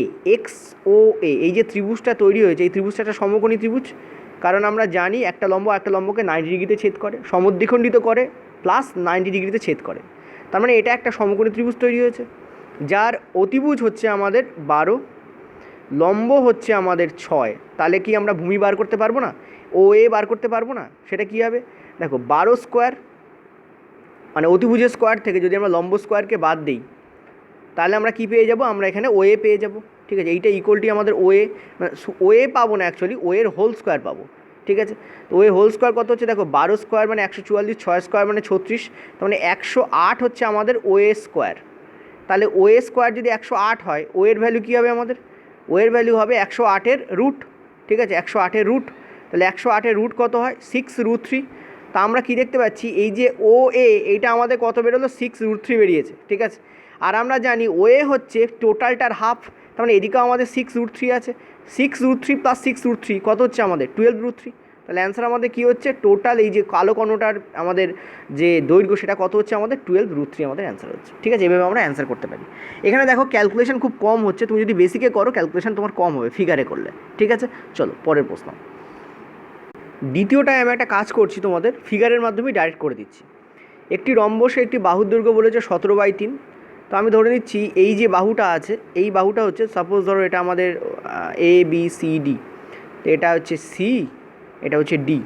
এই যে ত্রিভুজটা তৈরি হয়েছে, এই ত্রিভুজটা একটা সমকোণী ত্রিভুজ, কারণ আমরা জানি একটা লম্ব একটা লম্বকে 90 ডিগ্রিতে ছেদ করে, সমদ্বিখণ্ডিত করে প্লাস 90 ডিগ্রিতে ছেদ করে, তার মানে এটা একটা সমকোণী ত্রিভুজ তৈরি হয়েছে, যার অতিভুজ হচ্ছে আমাদের 12, লম্ব হচ্ছে আমাদের 6। তাহলে কি আমরা ভূমি বার করতে পারবো না, ও এ বার করতে পারবো না? সেটা কী হবে, দেখো 12 স্কোয়ার মানে অতিভুজের স্কোয়ার থেকে যদি আমরা লম্ব স্কোয়ারকে বাদ দিই তাহলে আমরা কী পেয়ে যাব, আমরা এখানে ও এ পেয়ে যাব, ঠিক আছে। এইটা ইকুয়ালটি আমাদের ও এ পাবো না, অ্যাকচুয়ালি ও এর হোল স্কোয়ার পাবো, ঠিক আছে। তো ও এ হোল স্কোয়ার কত হচ্ছে, দেখো 12 স্কোয়ার মানে 144, 6 স্কোয়ার মানে 36, তার মানে 108 হচ্ছে আমাদের ও এ স্কোয়ার। তাহলে ও এ স্কোয়ার যদি 108 হয়, ও এর ভ্যালু কী হবে আমাদের, ও এর ভ্যালু হবে 108-এর রুট, ঠিক আছে, 108-এর রুট, তাহলে 108-এর রুট কত হয় 6√3। তা আমরা কী দেখতে পাচ্ছি, এই যে ও এ এইটা আমাদের কত বেরোলো 6√3 বেরিয়েছে, ঠিক আছে। আর আমরা জানি ও এ হচ্ছে টোটালটার হাফ, তার মানে এদিকেও আমাদের 6√3 আছে, 6√3 + 6√3 কত হচ্ছে আমাদের 12√3, তাহলে অ্যান্সার আমাদের কী হচ্ছে, টোটাল এই যে কালো কর্ণটার আমাদের যে দৈর্ঘ্য সেটা কত হচ্ছে আমাদের 12√3 আমাদের অ্যান্সার হচ্ছে। ঠিক আছে, এভাবে আমরা অ্যান্সার করতে পারি। এখানে দেখো ক্যালকুলেশন খুব কম হচ্ছে, তুমি যদি বেসিকে করো ক্যালকুলেশন তোমার কম হবে ফিগারে করলে। ঠিক আছে, চলো পরের প্রশ্ন। দ্বিতীয়টায় আমি একটা কাজ করছি, তোমাদের ফিগারের মাধ্যমে ডাইরেক্ট করে দিচ্ছি। একটি রম্বসে একটি বাহুর দৈর্ঘ্য বলেছে 17/3। তো আমি ধরে নিচ্ছি এই যে বাহুটা আছে, এই বাহুটা হচ্ছে, সাপোজ ধরো এটা আমাদের ABCD, তো এটা হচ্ছে সি, এটা হচ্ছে ডি।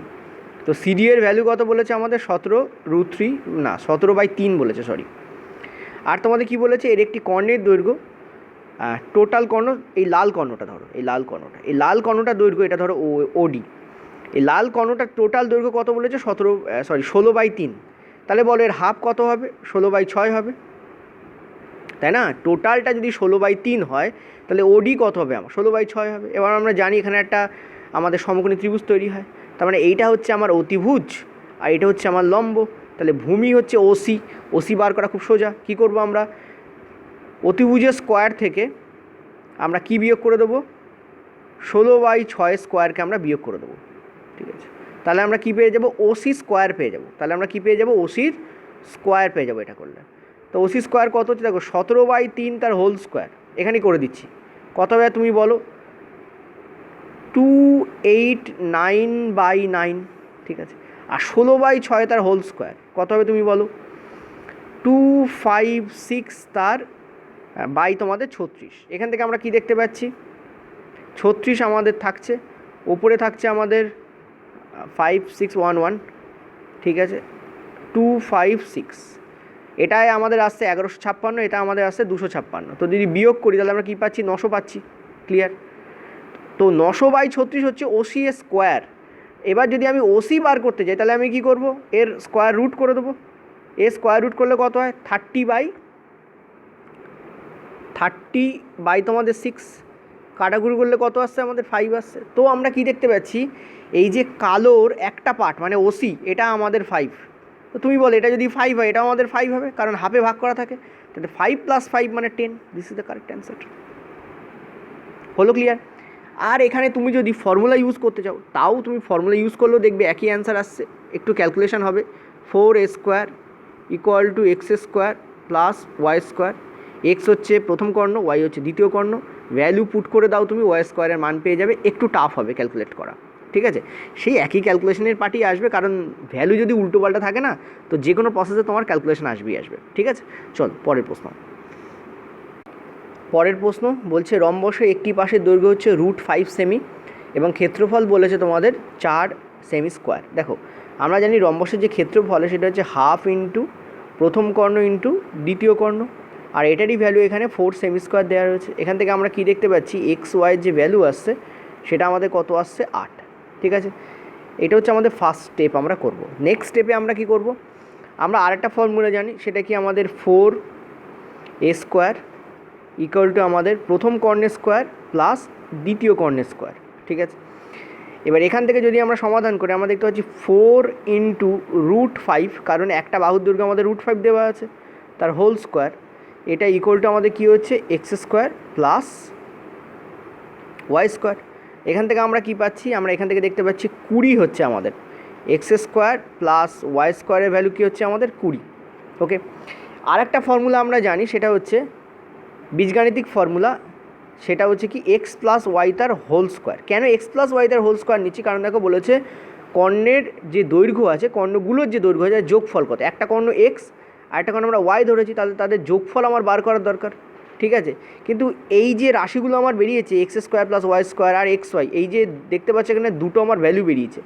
তো সিডি এর ভ্যালু কত বলেছে আমাদের 17√3, না 17/3 বলেছে, সরি। আর তোমাদের কি বলেছে, এর একটি কর্ণের দৈর্ঘ্য, টোটাল কর্ণ, এই লাল কর্ণটা ধরো, এই লাল কর্ণটার দৈর্ঘ্য এটা ধরো ওডি। এই লাল কর্ণটার টোটাল দৈর্ঘ্য কত বলেছে 16/3। তাহলে বলো এর হাফ কত হবে, 16/6 হবে, তাই না? টোটালটা যদি 16/3 হয় তাহলে ওডি কত হবে আমার, 16/6 হবে। এবার আমরা জানি এখানে একটা আমাদের সমকোণী ত্রিভুজ তৈরি হয়, তার মানে এইটা হচ্ছে আমার অতিভুজ আর এটা হচ্ছে আমার লম্ব। তাহলে ভূমি হচ্ছে ওসি বার করা খুব সোজা। কী করবো আমরা, অতিভুজের স্কোয়ার থেকে আমরা কি বিয়োগ করে দেবো, 16/6 স্কোয়ারকে আমরা বিয়োগ করে দেবো। ঠিক আছে, তাহলে আমরা কী পেয়ে যাবো, ওসি স্কোয়ার পেয়ে যাবো। তাহলে আমরা কী পেয়ে যাবো, ওসির স্কোয়ার পেয়ে যাবো এটা করলে। তো ওসি স্কোয়ার কত হচ্ছে দেখো, 17/3 তার হোল স্কোয়ার, এখানেই করে দিচ্ছি। কত হবে তুমি বলো, 289/9। ঠিক আছে, আর 16/6 তার হোল স্কোয়ার কত হবে তুমি বলো, 256 তার বাই তোমাদের 36। এখান থেকে আমরা কি দেখতে পাচ্ছি, 36 আমাদের থাকছে, ওপরে থাকছে আমাদের 5611। ঠিক আছে, 256, এটাই আমাদের আসছে 1156, এটা আমাদের আসছে 256। তো যদি বিয়োগ করি তাহলে আমরা কী পাচ্ছি, 900 পাচ্ছি। ক্লিয়ার? তো 900/36 হচ্ছে ওসি এর স্কোয়ার। এবার যদি আমি ওসি বার করতে যাই তাহলে আমি কী করব, এর স্কোয়ার রুট করে দেবো। এর স্কোয়ার রুট করলে কত হয়, 30/30 তোমাদের 6, কাটাকুটি করলে কত আসছে আমাদের 5 আসছে। তো আমরা কি দেখতে পাচ্ছি, এই যে কালোর একটা পার্ট মানে ওসি, এটা আমাদের 5। তো তুমি বলো এটা যদি 5 হয় এটাও আমাদের 5 হবে, কারণ হাফে ভাগ করা থাকে। তাহলে 5 + 5 মানে 10। This is the correct answer. হলো ক্লিয়ার? আর এখানে তুমি যদি ফর্মুলা ইউজ করতে চাও তাও তুমি ফর্মুলা ইউজ করলেও দেখবে একই অ্যান্সার আসছে, একটু ক্যালকুলেশন হবে। 4a² = x² + y²। এক্স হচ্ছে প্রথম কর্ণ, ওয়াই হচ্ছে দ্বিতীয় কর্ণ। ভ্যালু পুট করে দাও তুমি, y² মান পেয়ে যাবে। একটু টাফ হবে ক্যালকুলেট করা, ঠিক আছে? সেই একই ক্যালকুলেশনের পার্টি আসবে, কারণ ভ্যালু যদি উল্টোপাল্টা থাকে না তো যে কোনো প্রসেসে তোমার ক্যালকুলেশন আসবে। ঠিক আছে, চল পরের প্রশ্ন। পরের প্রশ্ন বলছে রম্বসে একটি পাশের দৈর্ঘ্য হচ্ছে √5 সেমি এবং ক্ষেত্রফল বলেছে তোমাদের 4 সেমি স্কোয়ার। দেখো আমরা জানি রম্বসের যে ক্ষেত্রফল সেটা হচ্ছে হাফ ইন্টু প্রথম কর্ণ ইন্টু দ্বিতীয় কর্ণ, আর এটারই ভ্যালু এখানে 4 সেমি স্কোয়ার দেওয়া রয়েছে। এখান থেকে আমরা কি দেখতে পাচ্ছি, এক্স ওয়াইয়ের যে ভ্যালু আসছে সেটা আমাদের কত আসছে, 8। ঠিক আছে, এটা হচ্ছে আমাদের ফার্স্ট স্টেপ আমরা করব। নেক্সট স্টেপে আমরা কি করব, আমরা আরেকটা ফর্মুলা জানি, সেটা কি আমাদের 4a² = আমাদের প্রথম কর্ণের স্কোয়ার প্লাস দ্বিতীয় কর্ণের স্কোয়ার। ঠিক আছে, এবার এখান থেকে যদি আমরা সমাধান করি আমরা দেখতে পাচ্ছি 4 × √5, কারণ একটা বাহুর দৈর্ঘ্য আমাদের √5 দেওয়া আছে, তার হোল স্কোয়ার। এটা = আমাদের কী হচ্ছে, x² + y²। এখান থেকে আমরা কি পাচ্ছি, আমরা এখান থেকে দেখতে পাচ্ছি 20 হচ্ছে আমাদের, x² + y² এর ভ্যালু কী হচ্ছে আমাদের 20। ওকে, আরেকটা ফর্মুলা আমরা জানি, সেটা হচ্ছে বীজগাণিতিক ফর্মুলা, সেটা হচ্ছে কি x + y তার হোল স্কোয়ার। কেন x + y তার হোল স্কোয়ার নিচ্ছি, কারণ দেখো বলেছে কর্ণের যে দৈর্ঘ্য আছে, কর্ণগুলোর যে দৈর্ঘ্য আছে যোগফল কত, একটা কর্ণ x আর একটা কর্ণ আমরা y ধরেছি, তাহলে তাদের যোগফল আমার বার করার দরকার। ঠিক আছে, কিন্তু এই যে রাশিগুলো আমার বেরিয়েছে x² + y² আর xy, এই যে দেখতে পাচ্ছি এখানে দুটো আমার ভ্যালু বেরিয়েছে,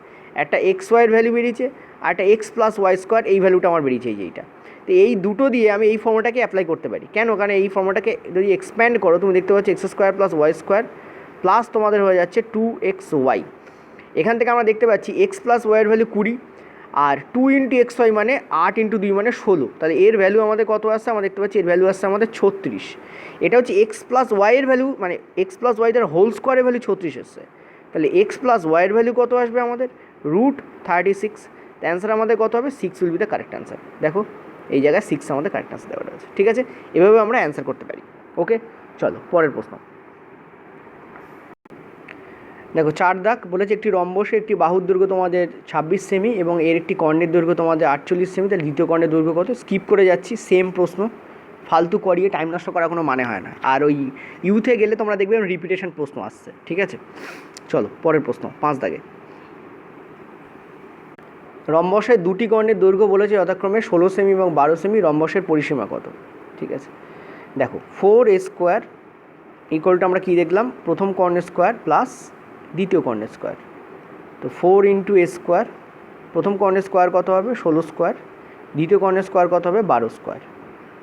একটা xy এর ভ্যালু বেরিয়েছে আর একটা x + y², এই ভ্যালুটা আমার বেরিয়েছে এই যে এইটা। তো এই দুটো দিয়ে আমি এই ফর্মুলাটাকে অ্যাপ্লাই করতে পারি। কেন, কারণ এই ফর্মুলাটাকে যদি এক্সপ্যান্ড করো তুমি দেখতে পাচ্ছ x² + y² প্লাস তোমাদের হয়ে যাচ্ছে 2xy। এখান থেকে আমরা দেখতে পাচ্ছি x + y এর ভ্যালু 20 আর 2 × xy মানে 8 × 2 মানে 16। তাহলে এর ভ্যালু আমাদের কত আসছে, আমরা দেখতে পাচ্ছি এর ভ্যালু আসছে আমাদের 36। এটা হচ্ছে x + y এর ভ্যালু, মানে x + y তার হোল স্কোয়ারের ভ্যালু 36 এসছে। তাহলে x + y এর ভ্যালু কত আসবে আমাদের, √36। অ্যান্সার আমাদের কত হবে, 6 will be the correct answer. দেখো এই জায়গায় 6 আমাদের কারেক্ট অ্যান্সার দেওয়া আছে। ঠিক আছে, এভাবে আমরা অ্যান্সার করতে পারি। ওকে, চলো পরের প্রশ্ন। দেখো 4 দাগ বলেছে একটি রম্বসে একটি বাহুর দৈর্ঘ্য তোমাদের 26 সেমি এবং এর একটি কর্ণের দৈর্ঘ্য তোমাদের 48 সেমি, তাহলে দ্বিতীয় কর্ণের দৈর্ঘ্য কত? স্কিপ করে যাচ্ছি, সেম প্রশ্ন, ফালতু করিয়ে টাইম নষ্ট করার কোনো মানে হয় না। আর ওই ইউথে গেলে তোমরা দেখবে রিপিটেশন প্রশ্ন আসছে, ঠিক আছে? চলো পরের প্রশ্ন 5 দাগে। রম্বসের দুটি কর্ণের দৈর্ঘ্য বলেছে যথাক্রমে 16 সেমি এবং 12 সেমি, রম্বসের পরিসীমা কত? ঠিক আছে, দেখো 4a স্কোয়ার ইকুয়াল টু আমরা কী দেখলাম, প্রথম কর্ণের স্কোয়ার প্লাস দ্বিতীয় কর্ণের স্কোয়ার। তো 4 ইন্টু এ স্কোয়ার, প্রথম কর্ণের স্কোয়ার কত হবে? 16 স্কোয়ার, দ্বিতীয় কর্ণের স্কোয়ার কত হবে? 12 স্কোয়ার।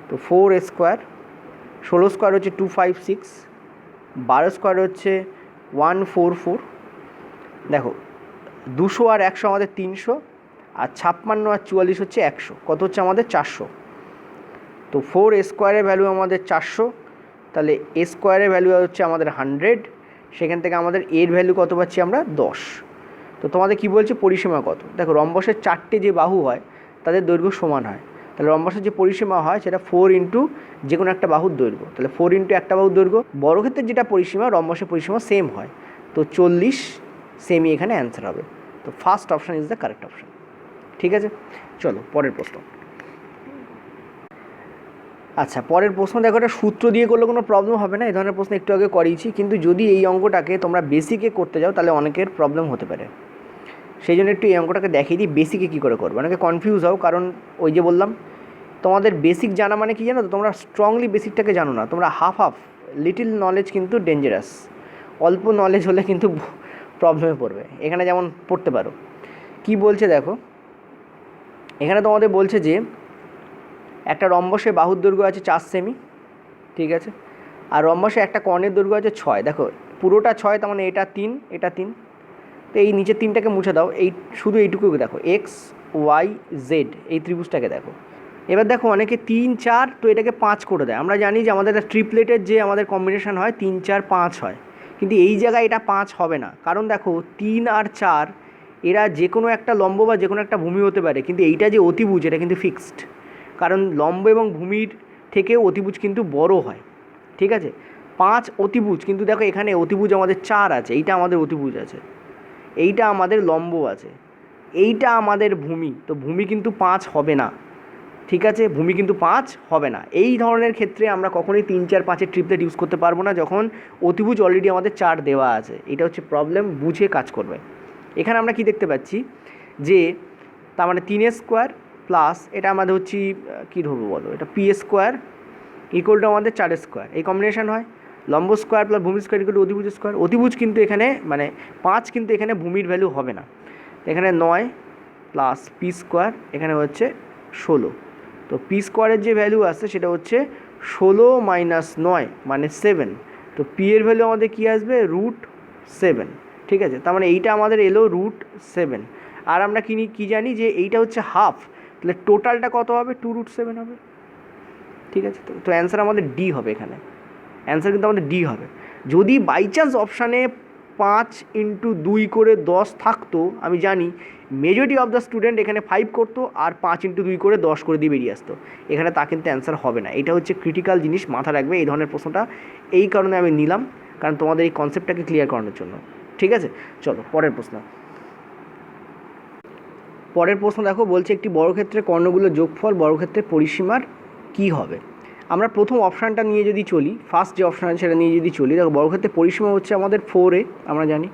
তো 4a স্কোয়ার, 16 স্কোয়ার হচ্ছে 256, 12 স্কোয়ার হচ্ছে 144। দেখো 200 আর 100 আমাদের 300, আর 56 আর 44 হচ্ছে 100, কত হচ্ছে আমাদের? 400। তো 4a স্কোয়ারের ভ্যালু আমাদের 400, তাহলে এ স্কোয়ারের ভ্যালু হচ্ছে আমাদের 100, সেখান থেকে আমাদের এর ভ্যালু কত পাচ্ছি আমরা? 10। তো তোমাদের কি বলছে? পরিসীমা কত? দেখো রম্বসের 4টে যে বাহু হয় তাদের দৈর্ঘ্য সমান হয়, তাহলে রম্বসের যে পরিসীমা হয় সেটা 4 ইন্টু যে কোনো একটা বাহুর দৈর্ঘ্য, তাহলে 4 ইন্টু একটা বাহুর দৈর্ঘ্য। বর্গক্ষেত্রের যেটা পরিসীমা, রম্বসের পরিসীমা সেম হয়, তো 40 সেমি এখানে অ্যান্সার হবে। তো first option is the correct option, ঠিক আছে? চলো পরের প্রশ্ন। আচ্ছা পরের প্রশ্ন দেখো, এটা সূত্র দিয়ে করলে কোনো প্রবলেম হবে না, এই ধরনের প্রশ্ন একটু আগে করিয়েছি, কিন্তু যদি এই অঙ্কটাকে তোমরা বেসিকে করতে যাও তাহলে অনেকের প্রবলেম হতে পারে। সেই জন্য একটু এই অঙ্কটাকে দেখিয়ে দিই বেসিকে কী করে করবে। অনেকে কনফিউজ হও, কারণ ওই যে বললাম তোমাদের বেসিক জানা মানে কি জানো তো? তোমরা স্ট্রংলি বেসিকটাকে জানো না, তোমরা হাফ হাফ, লিটিল নলেজ কিন্তু ডেঞ্জারাস, অল্প নলেজ হলে কিন্তু প্রবলেমে পড়বে। এখানে যেমন পড়তে পারো, কি বলছে দেখো, এখানে তোমাদের বলছে যে একটা রম্বসে বাহুর দৈর্ঘ্য আছে 4 সেমি, ঠিক আছে, আর রম্বসে একটা কর্ণের দৈর্ঘ্য আছে 6। দেখো পুরোটা 6, তার মানে এটা 3, এটা 3, তো এই নিচের 3টাকে মুছে দাও, এই শুধু এইটুকু দেখো, এক্স ওয়াই জেড, এই ত্রিভুজটাকে দেখো। এবার দেখো অনেকে 3 4, তো এটাকে 5 করে দেয়। আমরা জানি যে আমাদের ট্রিপলেটের যে আমাদের কম্বিনেশন হয় 3 4 5 হয়, কিন্তু এই জায়গায় এটা 5 হবে না, কারণ দেখো 3 আর 4 এরা যে কোনো একটা লম্ব বা যে কোনো একটা ভূমি হতে পারে, কিন্তু এইটা যে অতিভুজ এটা কিন্তু ফিক্সড, কারণ লম্ব এবং ভূমির থেকেও অতিভুজ কিন্তু বড় হয়, ঠিক আছে? 5 অতিভুজ, কিন্তু দেখো এখানে অতিভুজ আমাদের 4 আছে, এইটা আমাদের অতিভুজ আছে, এইটা আমাদের লম্ব আছে, এইটা আমাদের ভূমি, তো ভূমি কিন্তু 5 হবে না, ঠিক আছে? ভূমি কিন্তু 5 হবে না। এই ধরনের ক্ষেত্রে আমরা কখনোই 3 4 5-এর ট্রিপলেট ইউজ করতে পারবো না, যখন অতিভুজ অলরেডি আমাদের 4 দেওয়া আছে। এটা হচ্ছে প্রবলেম, বুঝে কাজ করবে। এখানে আমরা কি দেখতে পাচ্ছি যে তার মানে 3a স্কোয়ার প্লাস এটা আমাদের হচ্ছে কী ধরবো বলো, এটা পি স্কোয়ার ইকুয়াল টু আমাদের 4 স্কোয়ার, এই কম্বিনেশন হয়। লম্ব স্কোয়ার প্লাস ভূমি স্কোয়ার ইকুয়াল টু অতিভুজ স্কোয়ার। অতিভুজ কিন্তু এখানে মানে 5 কিন্তু এখানে ভূমির ভ্যালু হবে না, এখানে 9 প্লাস পি স্কোয়ার, এখানে হচ্ছে 16। তো পি স্কোয়ারের যে ভ্যালু আসছে সেটা হচ্ছে 16 মাইনাস 9 মানে 7। তো পি এর ভ্যালু আমাদের কী আসবে? √7, ঠিক আছে? তার মানে এইটা আমাদের এলো √7। আর আমরা কি জানি যে এইটা হচ্ছে হাফ, তাহলে টোটালটা কত হবে? 2√7 হবে, ঠিক আছে? তো অ্যান্সার আমাদের ডি হবে, এখানে অ্যান্সার কিন্তু আমাদের ডি হবে। যদি বাই চান্স অপশানে 5 ইন্টু 2 করে 10 থাকতো, আমি জানি মেজরিটি অফ দ্য স্টুডেন্ট এখানে 5 করতো আর 5 ইন্টু 2 করে 10 করে দিয়ে বেরিয়ে আসতো। এখানে তা কিন্তু অ্যান্সার হবে না। এটা হচ্ছে ক্রিটিক্যাল জিনিস, মাথা রাখবে এই ধরনের প্রশ্নটা, এই কারণে আমি নিলাম, কারণ তোমাদের এই কনসেপ্টটাকে ক্লিয়ার করানোর জন্য, ঠিক আছে? চলো পরের প্রশ্ন। পরের প্রশ্ন দেখো, বলছে একটি বর্গক্ষেত্রের কর্ণগুলোর যোগফল বর্গক্ষেত্রের পরিসীমার কী হবে? আমরা প্রথম অপশানটা নিয়ে যদি চলি, ফার্স্ট যে অপশান আছে সেটা নিয়ে যদি চলি, দেখো বর্গক্ষেত্রের পরিসীমা হচ্ছে আমাদের 4a, আমরা জানি,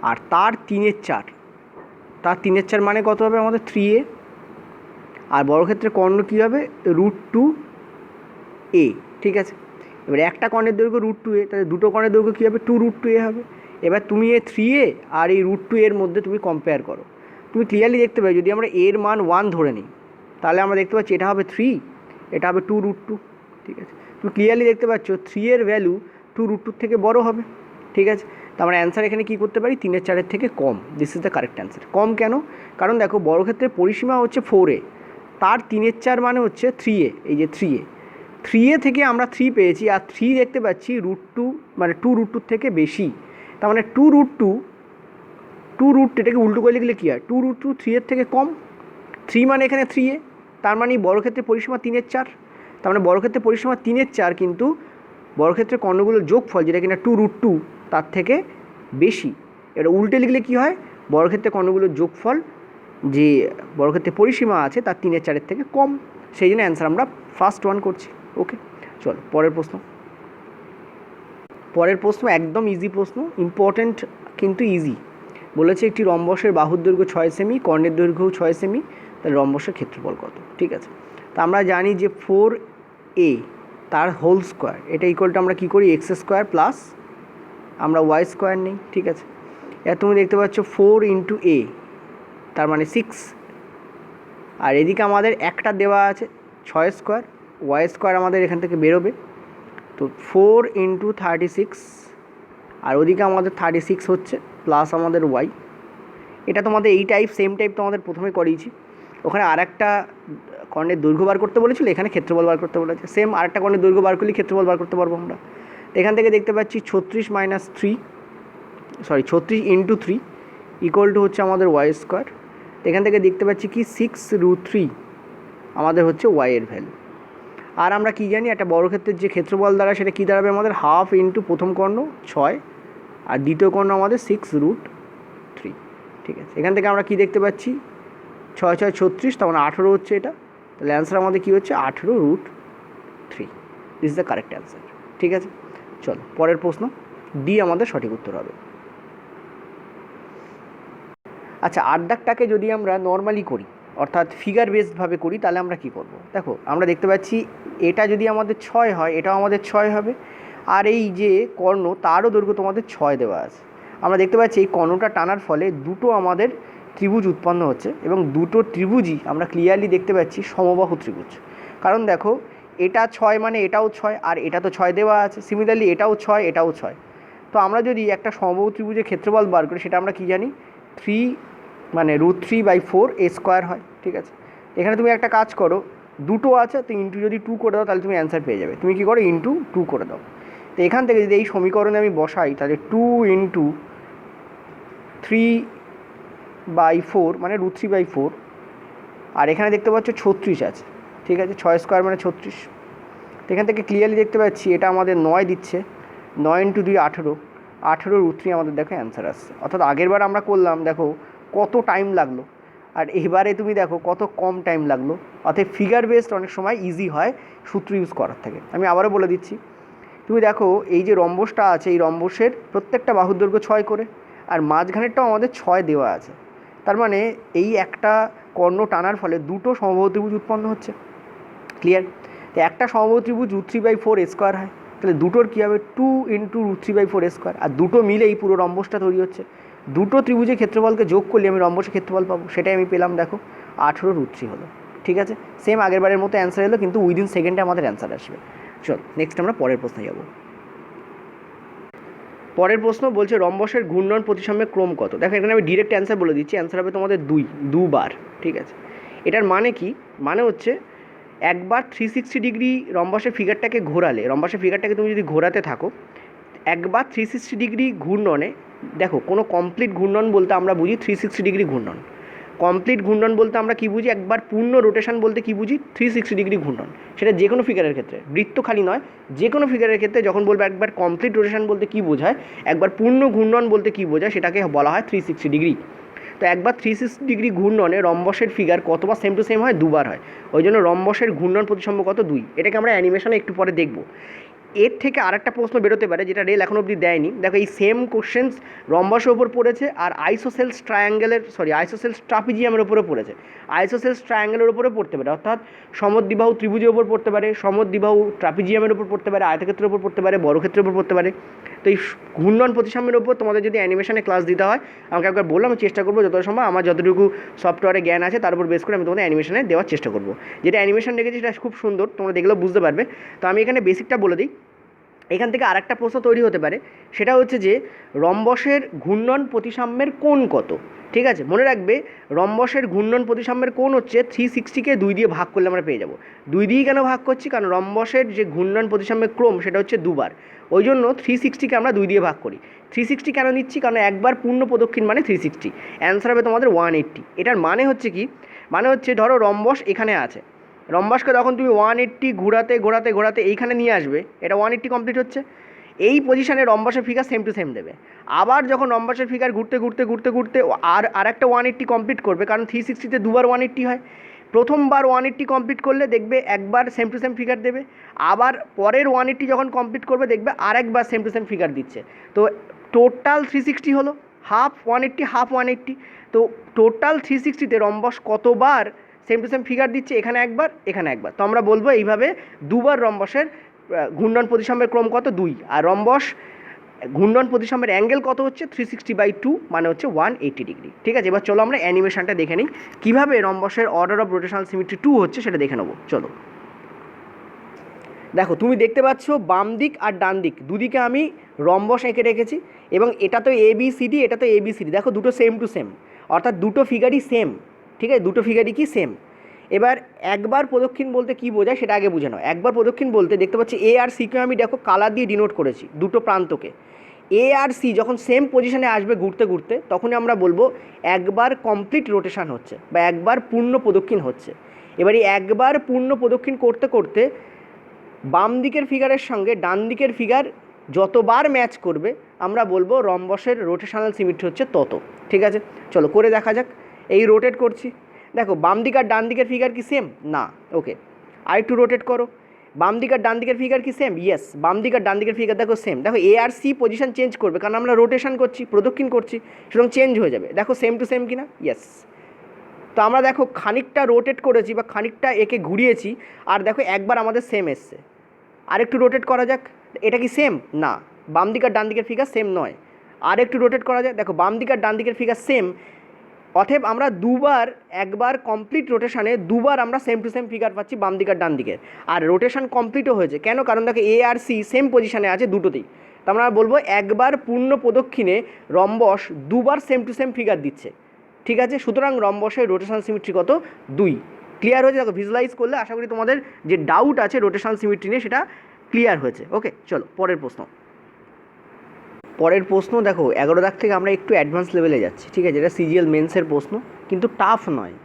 আর তার 3-এর 4, তার 3-এর 4 মানে কত হবে? আমাদের 3a, আর বর্গক্ষেত্রের কর্ণ কী হবে? √2a, ঠিক আছে? এবার একটা কর্ণের দৈর্ঘ্য √2a, তাহলে দুটো কর্ণের দৈর্ঘ্য কী হবে? 2√2a হবে। এবার তুমি এই 3a আর এই √2 এর মধ্যে তুমি কম্পেয়ার করো, তুমি ক্লিয়ারলি দেখতে পাবে যদি আমরা এর মান 1 ধরে নিই, তাহলে আমরা দেখতে পাচ্ছি এটা হবে 3, এটা হবে 2√2, ঠিক আছে? তুমি ক্লিয়ারলি দেখতে পাচ্ছ 3 এর ভ্যালু 2√2 থেকে বড় হবে, ঠিক আছে? তো আমরা অ্যান্সার এখানে কী করতে পারি? 3-এর 4-এর থেকে কম। This is the correct answer. কম কেন? কারণ দেখো বর্গক্ষেত্রের পরিসীমা হচ্ছে 4a, তার 3-এর 4 মানে হচ্ছে 3a, এই যে 3a থেকে আমরা 3 পেয়েছি, আর 3 দেখতে পাচ্ছি √2 মানে 2√2 থেকে বেশি, তার মানে 2√2 এটাকে উল্টো করে লিখলে কী হয়? 2√2 3-এর থেকে কম, 3 মানে এখানে 3a, তার মানে বর্গক্ষেত্রের পরিসীমা 3-এর 4, তার মানে বর্গক্ষেত্রের পরিসীমা 3-এর 4, কিন্তু বর্গক্ষেত্রের কর্ণগুলোর যোগফল যেটা কিনা 2√2 তার থেকে বেশি। এটা উল্টে লিখলে কী হয়, বর্গক্ষেত্রের কর্ণগুলোর যোগফল যে বর্গক্ষেত্রের পরিসীমা আছে তার 3/4 থেকে কম, সেই জন্য অ্যান্সার আমরা ফার্স্ট ওয়ান করছি। ওকে, চলো পরের প্রশ্ন। পরের প্রশ্ন একদম ইজি প্রশ্ন, ইম্পর্ট্যান্ট কিন্তু ইজি। বলেছে একটি রম্বসের বাহুর দৈর্ঘ্য 6 সেমি, কর্ণের দৈর্ঘ্যও 6 সেমি, তাহলে রম্বসের ক্ষেত্রফল কত? ঠিক আছে, তা আমরা জানি যে 4a তার হোল স্কোয়ার, এটা ইকুয়ালটা আমরা কী করি, এক্স স্কোয়ার প্লাস আমরা ওয়াই স্কোয়ার নেই। ঠিক আছে, এবার তুমি দেখতে পাচ্ছ 4 ইন্টু a তার মানে 6, আর এদিকে আমাদের একটা দেওয়া আছে 6 স্কোয়ার, ওয়াই স্কোয়ার আমাদের এখান থেকে বেরোবে, তো 4 ইন্টু 36, আর ওদিকে আমাদের 36 হচ্ছে প্লাস আমাদের ওয়াই। এটা তোমাদের এই টাইপ সেম টাইপ তোমাদের প্রথমে করিয়েছি, ওখানে আর একটা কর্ণের দৈর্ঘ্য বার করতে বলেছিল, এখানে ক্ষেত্রফল বার করতে বলেছে। সেম আর একটা কর্ণের দৈর্ঘ্য বার করলে ক্ষেত্রফল বার করতে পারবো আমরা। তো এখান থেকে দেখতে পাচ্ছি 36 ইন্টু 3 ইকুয়াল টু হচ্ছে আমাদের ওয়াই স্কোয়ার। তো এখান থেকে দেখতে পাচ্ছি কি 6√3 আমাদের হচ্ছে ওয়াইয়ের ভ্যালু। আর আমরা কী জানি, একটা বর্গক্ষেত্রের যে ক্ষেত্রফল দ্বারা সেটা কী দাঁড়াবে আমাদের, হাফ ইন্টু প্রথম কর্ণ 6 আর দ্বিতীয় কর্ণ আমাদের 6√3। ঠিক আছে, এখান থেকে আমরা কী দেখতে পাচ্ছি, 6 6 36, তখন 18 হচ্ছে এটা, তাহলে অ্যান্সার আমাদের কী হচ্ছে 18√3। This is the correct answer. ঠিক আছে, চলো পরের প্রশ্ন, ডি আমাদের সঠিক উত্তর হবে। আচ্ছা, 8 দাগটাকে যদি আমরা নর্মালি করি, অর্থাৎ ফিগার বেসডভাবে করি, তাহলে আমরা কী করব? দেখো আমরা দেখতে পাচ্ছি এটা যদি আমাদের 6 হয়, এটাও আমাদের 6 হবে, আর এই যে কর্ণ তারও দৈর্ঘ্য তোমাদের 6 দেওয়া আছে। আমরা দেখতে পাচ্ছি এই কর্ণটা টানার ফলে দুটো আমাদের ত্রিভুজ উৎপন্ন হচ্ছে, এবং দুটো ত্রিভুজই আমরা ক্লিয়ারলি দেখতে পাচ্ছি সমবাহু ত্রিভুজ। কারণ দেখো এটা 6 মানে এটাও 6, আর এটা তো 6 দেওয়া আছে, সিমিলারলি এটাও 6 এটাও 6। তো আমরা যদি একটা সমবাহু ত্রিভুজের ক্ষেত্রফল বার করি, সেটা আমরা কী জানি, 3 মানে √3/4 a স্কোয়ার হয়। ঠিক আছে, এখানে তুমি একটা কাজ করো, দুটো আছে তো ইন্টু যদি 2 করে দাও তাহলে তুমি অ্যান্সার পেয়ে যাবে। তুমি কী করো, ইন্টু 2 করে দাও। তো এখান থেকে যদি এই সমীকরণে আমি বসাই, তাহলে 2 ইন্টু 3/4 মানে √3/4, আর এখানে দেখতে পাচ্ছ 36 আছে। ঠিক আছে, 6 স্কোয়ার মানে 36। তো এখান থেকে ক্লিয়ারলি দেখতে পাচ্ছি এটা আমাদের 9 দিচ্ছে, 9 ইন্টু 2 18, 18√3 আমাদের দেখো অ্যান্সার আসছে। অর্থাৎ আগেরবার আমরা করলাম দেখো কত টাইম লাগলো, আর এবারে তুমি দেখো কত কম টাইম লাগলো। অর্থাৎ ফিগার বেসড অনেক সময় ইজি হয় সূত্র ইউজ করার থেকে। আমি আবারও বলে দিচ্ছি, তুমি দেখো এই যে রম্বসটা আছে, এই রম্বসের প্রত্যেকটা বাহুর দৈর্ঘ্য 6 করে, আর মাঝখানেরটাও আমাদের 6 দেওয়া আছে। তার মানে এই একটা কর্ণ টানার ফলে দুটো সমবাহু ত্রিভুজ উৎপন্ন হচ্ছে। ক্লিয়ার? তো একটা সমবাহু ত্রিভুজ √3/4 a স্কোয়ার হয়, তাহলে দুটোর কী হবে, 2 ইন্টু √3/4 a স্কোয়ার, আর দুটো মিলেই পুরো রম্বসটা তৈরি হচ্ছে। দুটো ত্রিভুজের ক্ষেত্রফলকে যোগ করলে আমি রম্বসের ক্ষেত্রফল পাবো, সেটাই আমি পেলাম, দেখো 18√3 হলো। ঠিক আছে, সেম আগেরবারের মতো অ্যান্সার এলো, কিন্তু উইদিন সেকেন্ডে আমাদের অ্যান্সার আসবে। চল নেক্সট আমরা পরের প্রশ্নে যাব। পরের প্রশ্ন বলছে রম্বসের ঘূর্ণন প্রতিসাম্যের ক্রম কত? দেখো এখানে আমি ডিরেক্ট অ্যান্সার বলে দিচ্ছি, অ্যান্সার হবে তোমাদের দুবার। ঠিক আছে, এটার মানে কি, মানে হচ্ছে একবার 360 ডিগ্রি রম্বসের ফিগারটাকে ঘোরালে, রম্বসের ফিগারটাকে তুমি যদি ঘোরাতে থাকো, একবার 360 ডিগ্রি ঘূর্ণনে, দেখো কোনো কমপ্লিট ঘূর্ণন বলতে আমরা বুঝি 360 ডিগ্রি ঘূর্ণন। কমপ্লিট ঘূর্ণন বলতে আমরা কী বুঝি, একবার পূর্ণ রোটেশন বলতে কী বুঝি, 360 ডিগ্রি ঘূর্ণন। সেটা যে কোনো ফিগারের ক্ষেত্রে, বৃত্ত খালি নয়, যে কোনো ফিগারের ক্ষেত্রে যখন বলবো একবার কমপ্লিট রোটেশন বলতে কী বোঝায়, একবার পূর্ণ ঘূর্ণন বলতে কী বোঝায়, সেটাকে বলা হয় 360 ডিগ্রি। তো একবার 360 ডিগ্রি ঘূর্ণনে রম্বসের ফিগার কতবার সেম টু সেম হয়, দুবার হয়। ওই জন্য রম্বসের ঘূর্ণন প্রতিসাম্য কত, 2। এটাকে আমরা অ্যানিমেশনে একটু পরে দেখব। এর থেকে আরেকটা প্রশ্ন বেরোতে পারে, যেটা রেল এখন অবধি দেয়নি। দেখো এই সেম কোশ্চেন্স রম্বসের ওপর পড়েছে, আর আইসোসেলস ট্রাপিজিয়ামের ওপরে পড়েছে। আইসোসেলস ট্রায়াঙ্গেলের ওপরে পড়তে পারে, অর্থাৎ সমদ্বিবাহু ত্রিভুজের ওপর পড়তে পারে, সমদ্বিবাহু ট্রাপিজিয়ামের ওপর পড়তে পারে, আয়তক্ষেত্রের ওপর পড়তে পারে, বর্গক্ষেত্রের ওপর পড়তে পারে। তো এই ঘূর্ণন প্রতিসাম্যের ওপর তোমাদের যদি অ্যানিমেশনে ক্লাস দিতে হয়, আমাকে একবার বললাম, আমি চেষ্টা করবো যত সম্ভব আমার যতটুকু সফটওয়্যারে জ্ঞান আছে তার উপর বেস করে আমি তোমাদের অ্যানিমেশনে দেওয়ার চেষ্টা করবো। যেটা অ্যানিমেশন রেখেছি সেটা খুব সুন্দর, তোমরা দেখলেও বুঝতে পারবে। তো আমি এখানে বেসিকটা বলে দিই। এখান থেকে আরেকটা প্রশ্ন তৈরি হতে পারে, সেটা হচ্ছে যে রম্বসের ঘূর্ণন প্রতিসাম্যের কোণ কত? ঠিক আছে, মনে রাখবে রম্বসের ঘূর্ণন প্রতিসাম্যের কোণ হচ্ছে 360কে 2 দিয়ে ভাগ করলে আমরা পেয়ে যাব। 2 দিয়ে কেন ভাগ করছি, কারণ রম্বসের যে ঘূর্ণন প্রতিসাম্যের ক্রম সেটা হচ্ছে দুবার, ওই জন্য 360কে আমরা 2 দিয়ে ভাগ করি। 360 কেন নিচ্ছি, কারণ একবার পূর্ণ প্রদক্ষিণ মানে 360, অ্যান্সার হবে তোমাদের 180। এটার মানে হচ্ছে কি, মানে হচ্ছে ধরো রম্বস এখানে আছে, রম্বসকে তখন তুমি 180 ঘোরাতে ঘোরাতে ঘোরাতে এইখানে নিয়ে আসবে, এটা 180 কমপ্লিট হচ্ছে। এই পজিশানে রম্বসের ফিগার সেম টু সেম দেবে। আবার যখন রম্বসের ফিগার ঘুরতে ঘুরতে ঘুরতে ঘুরতে আর একটা 180 কমপ্লিট করবে, কারণ 360তে দুবার 180 হয়। প্রথমবার 180 কমপ্লিট করলে দেখবে একবার সেম টু সেম ফিগার দেবে, আবার পরের 180 যখন কমপ্লিট করবে দেখবে আরেকবার সেম টু সেম ফিগার দিচ্ছে। তো টোটাল 360 হলো, হাফ 180 হাফ 180। তো টোটাল 360তে রম্বস কতবার সেম টু সেম ফিগার দিচ্ছে? এখানে একবার, এখানে একবার। তো আমরা বলবো এইভাবে দুবার রম্বসের ঘূর্ণন প্রতিসাম্যের ক্রম কত? 2। আর রম্বস ঘূর্ণন প্রতিসাম্যের অ্যাঙ্গেল কত হচ্ছে? 360/2 মানে হচ্ছে 180 ডিগ্রি। ঠিক আছে, এবার চলো আমরা অ্যানিমেশনটা দেখে নিই কীভাবে রম্বসের অর্ডার অফ রোটেশনাল সিমেট্রি 2 হচ্ছে সেটা দেখে নেবো। চলো দেখো, তুমি দেখতে পাচ্ছ বাম দিক আর ডান দিক দুদিকে আমি রম্বস এঁকে রেখেছি, এবং এটা তো ABCD, এটা তো ABCD। দেখো দুটো সেম টু সেম, অর্থাৎ দুটো ফিগারই সেম। ঠিক আছে, দুটো ফিগারই কি সেম। এবার একবার প্রদক্ষিণ বলতে কী বোঝায় সেটা আগে বুঝে নাও। একবার প্রদক্ষিণ বলতে দেখতে পাচ্ছি A আর Cকে আমি দেখো কালার দিয়ে ডিনোট করেছি দুটো প্রান্তকে। A আর C যখন সেম পজিশনে আসবে ঘুরতে ঘুরতে, তখনই আমরা বলবো একবার কমপ্লিট রোটেশন হচ্ছে বা একবার পূর্ণ প্রদক্ষিণ হচ্ছে। এবার এই একবার পূর্ণ প্রদক্ষিণ করতে করতে বাম দিকের ফিগারের সঙ্গে ডান দিকের ফিগার যতবার ম্যাচ করবে আমরা বলবো রম্বসের রোটেশনাল সিমেট্রি হচ্ছে তত। ঠিক আছে, চলো করে দেখা যাক। এই রোটেট করছি, দেখো বাম দিক আর ডান দিকের ফিগার কি সেম? না। ওকে, আর একটু রোটেট করো, বাম দিক আর ডান দিকের ফিগার কি সেম? ইয়েস, বাম দিক আর ডান দিকের ফিগার দেখো সেম। দেখো A আর C পজিশন চেঞ্জ করবে, কারণ আমরা রোটেশন করছি, প্রদক্ষিণ করছি, সুতরাং চেঞ্জ হয়ে যাবে। দেখো সেম টু সেম কিনা? ইয়েস। তো আমরা দেখো খানিকটা রোটেট করেছি বা খানিকটা একে ঘুরিয়েছি, আর দেখো একবার আমাদের সেম এসছে। আরেকটু রোটেট করা যাক, এটা কি সেম? না, বাম দিক আর ডান দিকের ফিগার সেম নয়। আর একটু রোটেট করা যায়, দেখো বাম দিক আর ডান দিকের ফিগার সেম। অতএব আমরা দুবার, একবার কমপ্লিট রোটেশনে দুবার আমরা সেম টু সেম ফিগার পাচ্ছি বাম দিক আর ডান দিকের। আর রোটেশন কমপ্লিটও হয়েছে, কেন? কারণ দেখো A আর C সেম পজিশনে আছে দুটোতেই। তো আমরা বলবো একবার পূর্ণ প্রদক্ষিণে রম্বস দুবার সেম টু সেম ফিগার দিচ্ছে। ঠিক আছে, সুতরাং রম্বসের রোটেশনাল সিমেট্রি কত? 2। ক্লিয়ার হয়েছে? দেখো ভিজুয়ালাইজ করলে আশা করি তোমাদের যে ডাউট আছে রোটেশনাল সিমেট্রি নিয়ে সেটা ক্লিয়ার হয়েছে। ওকে, চলো পরের প্রশ্ন। পরের প্রশ্ন দেখো 11 দাগ থেকে আমরা একটু অ্যাডভান্স লেভেলে যাচ্ছি। ঠিক আছে, এটা CGL মেন্সের প্রশ্ন, কিন্তু টাফ নয়।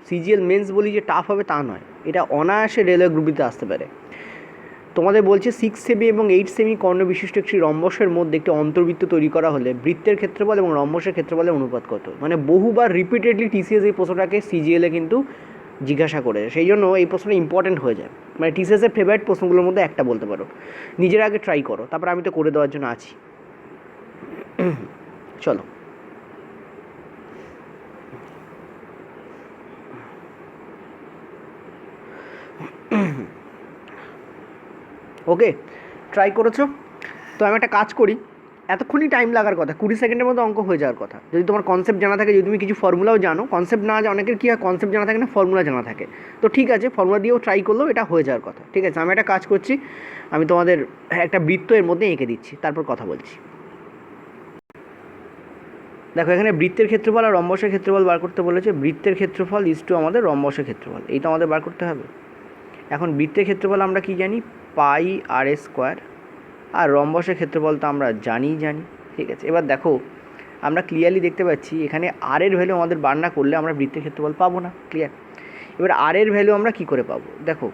CGL মেন্স বলি যে টাফ হবে তা নয়, এটা অনায়াসে রেলওয়ে গ্রুপ দিতে আসতে পারে। তোমাদের বলছে 6 সেমি এবং 8 সেমি কর্ণ বিশিষ্ট একটি রম্বসের মধ্যে একটি অন্তর্বৃত্ত তৈরি করা হলে বৃত্তের ক্ষেত্রফল এবং রম্বসের ক্ষেত্রফলের অনুপাত কত? মানে বহুবার রিপিটেডলি TCS এই প্রশ্নটাকে CGL-এ কিন্তু জিজ্ঞাসা করে, সেই জন্য এই প্রশ্নটা ইম্পর্টেন্ট হয়ে যায়। মানে TCS-এর ফেভারিট প্রশ্নগুলোর মধ্যে একটা বলতে পারো। নিজের আগে ট্রাই করো, তারপর আমি তো করে দেওয়ার জন্য আছি। চলো ওকে, ট্রাই করেছো তো আমি একটা কাজ করি, এতক্ষণই টাইম লাগার কথা, 20 সেকেন্ডের মধ্যে অঙ্ক হয়ে যাওয়ার কথা। যদি তোমার কনসেপ্ট জানা থাকে, যদি তুমি কিছু ফর্মুলাও জানো, কনসেপ্ট না জানো, অনেকের কী হয় কনসেপ্ট জানা থাকে না, ফর্মুলা জানা থাকে, তো ঠিক আছে ফর্মুলা দিয়েও ট্রাই করলেও এটা হয়ে যাওয়ার কথা। ঠিক আছে, আমি একটা কাজ করছি, আমি তোমাদের একটা বৃত্ত এর মধ্যে এঁকে দিচ্ছি, তারপর কথা বলছি। দেখো এখানে বৃত্তের ক্ষেত্রফল আর রম্বসের ক্ষেত্রফল বার করতে বলেছে। বৃত্তের ক্ষেত্রফল ইজটু আমাদের রম্বসের ক্ষেত্রফল, এই তো আমাদের বার করতে হবে। এখন বৃত্তের ক্ষেত্রফল আমরা কি জানি? πr², আর রম্বসের ক্ষেত্রফল তো আমরা জানি। ঠিক আছে, এবার দেখো আমরা ক্লিয়ারলি দেখতে পাচ্ছি এখানে r এর ভ্যালু আমাদের বার না করলে আমরা বৃত্তের ক্ষেত্রফল পাবো না। ক্লিয়ার? এবার r এর ভ্যালু আমরা কি করে পাবো? দেখো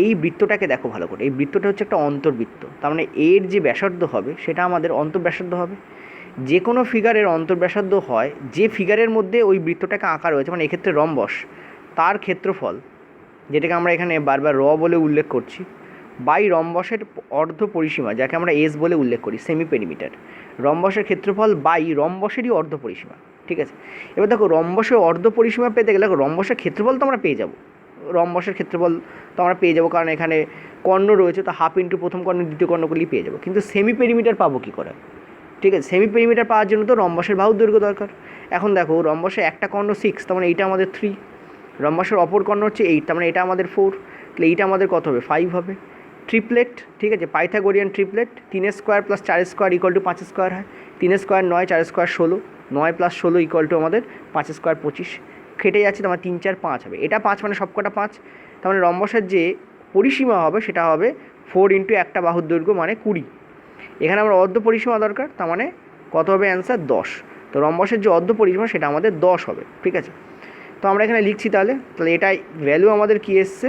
এই বৃত্তটাকে দেখো ভালো করে, এই বৃত্তটা হচ্ছে একটা অন্তর্বৃত্ত, তার মানে এর যে ব্যাসার্ধ হবে সেটা আমাদের অন্তর্ব্যাসার্ধ হবে। যে কোনো ফিগারের অন্তর্ব্যাসার্ধ হয় যে ফিগারের মধ্যে ওই বৃত্তটাকে আঁকা রয়েছে, মানে এক্ষেত্রে রম্বস, তার ক্ষেত্রফল, যেটাকে আমরা এখানে বারবার বলে উল্লেখ করছি, বাই রম্বসের অর্ধ পরিসীমা, যাকে আমরা এস বলে উল্লেখ করি, সেমি পেরিমিটার। রম্বসের ক্ষেত্রফল বাই রম্বসেরই অর্ধ পরিসীমা। ঠিক আছে, এবার দেখো রম্বসের অর্ধ পরিসীমা পেতে গেলে রম্বসের ক্ষেত্রফল তো আমরা পেয়ে যাব, রম্বসের ক্ষেত্রফল তো আমরা পেয়ে যাবো, কারণ এখানে কর্ণ রয়েছে, তো হাফ ইন্টু প্রথম কর্ণ দ্বিতীয় কর্ণ করলেই পেয়ে যাবো। কিন্তু সেমি পেরিমিটার পাবো কী করে? ঠিক আছে, সেমি পেরিমিটার পাওয়ার জন্য তো রম্বসের বাহুর দৈর্ঘ্য দরকার। এখন দেখো রম্বসের একটা কর্ণ 6, তার মানে এইটা আমাদের 3, রম্বসের অপর কর্ণ হচ্ছে 8, তার মানে এটা আমাদের 4, তাহলে এইটা আমাদের কত হবে? 5 হবে। ট্রিপলেট, ঠিক আছে, Pythagorean triplet, 3 square plus 4 square equal to 5 square হয়। 3 square 9, 4 square 16, 9 plus 16 equal to আমাদের 5 স্কোয়ার 25, কেটে যাচ্ছে, তোমার 3 4 5 হবে। এটা 5 মানে সবকটা 5, তার মানে রম্বসের যে পরিসীমা হবে সেটা হবে 4 ইন্টু একটা বাহুর দৈর্ঘ্য মানে 20। এখানে আমার অর্ধ পরিসীমা দরকার, তার মানে কত হবে অ্যান্সার? 10। তো রম্বসের যে অর্ধ পরিসীমা সেটা আমাদের 10 হবে। ঠিক আছে, তো আমরা এখানে লিখছি তাহলে এটাই ভ্যালু আমাদের কি এসছে?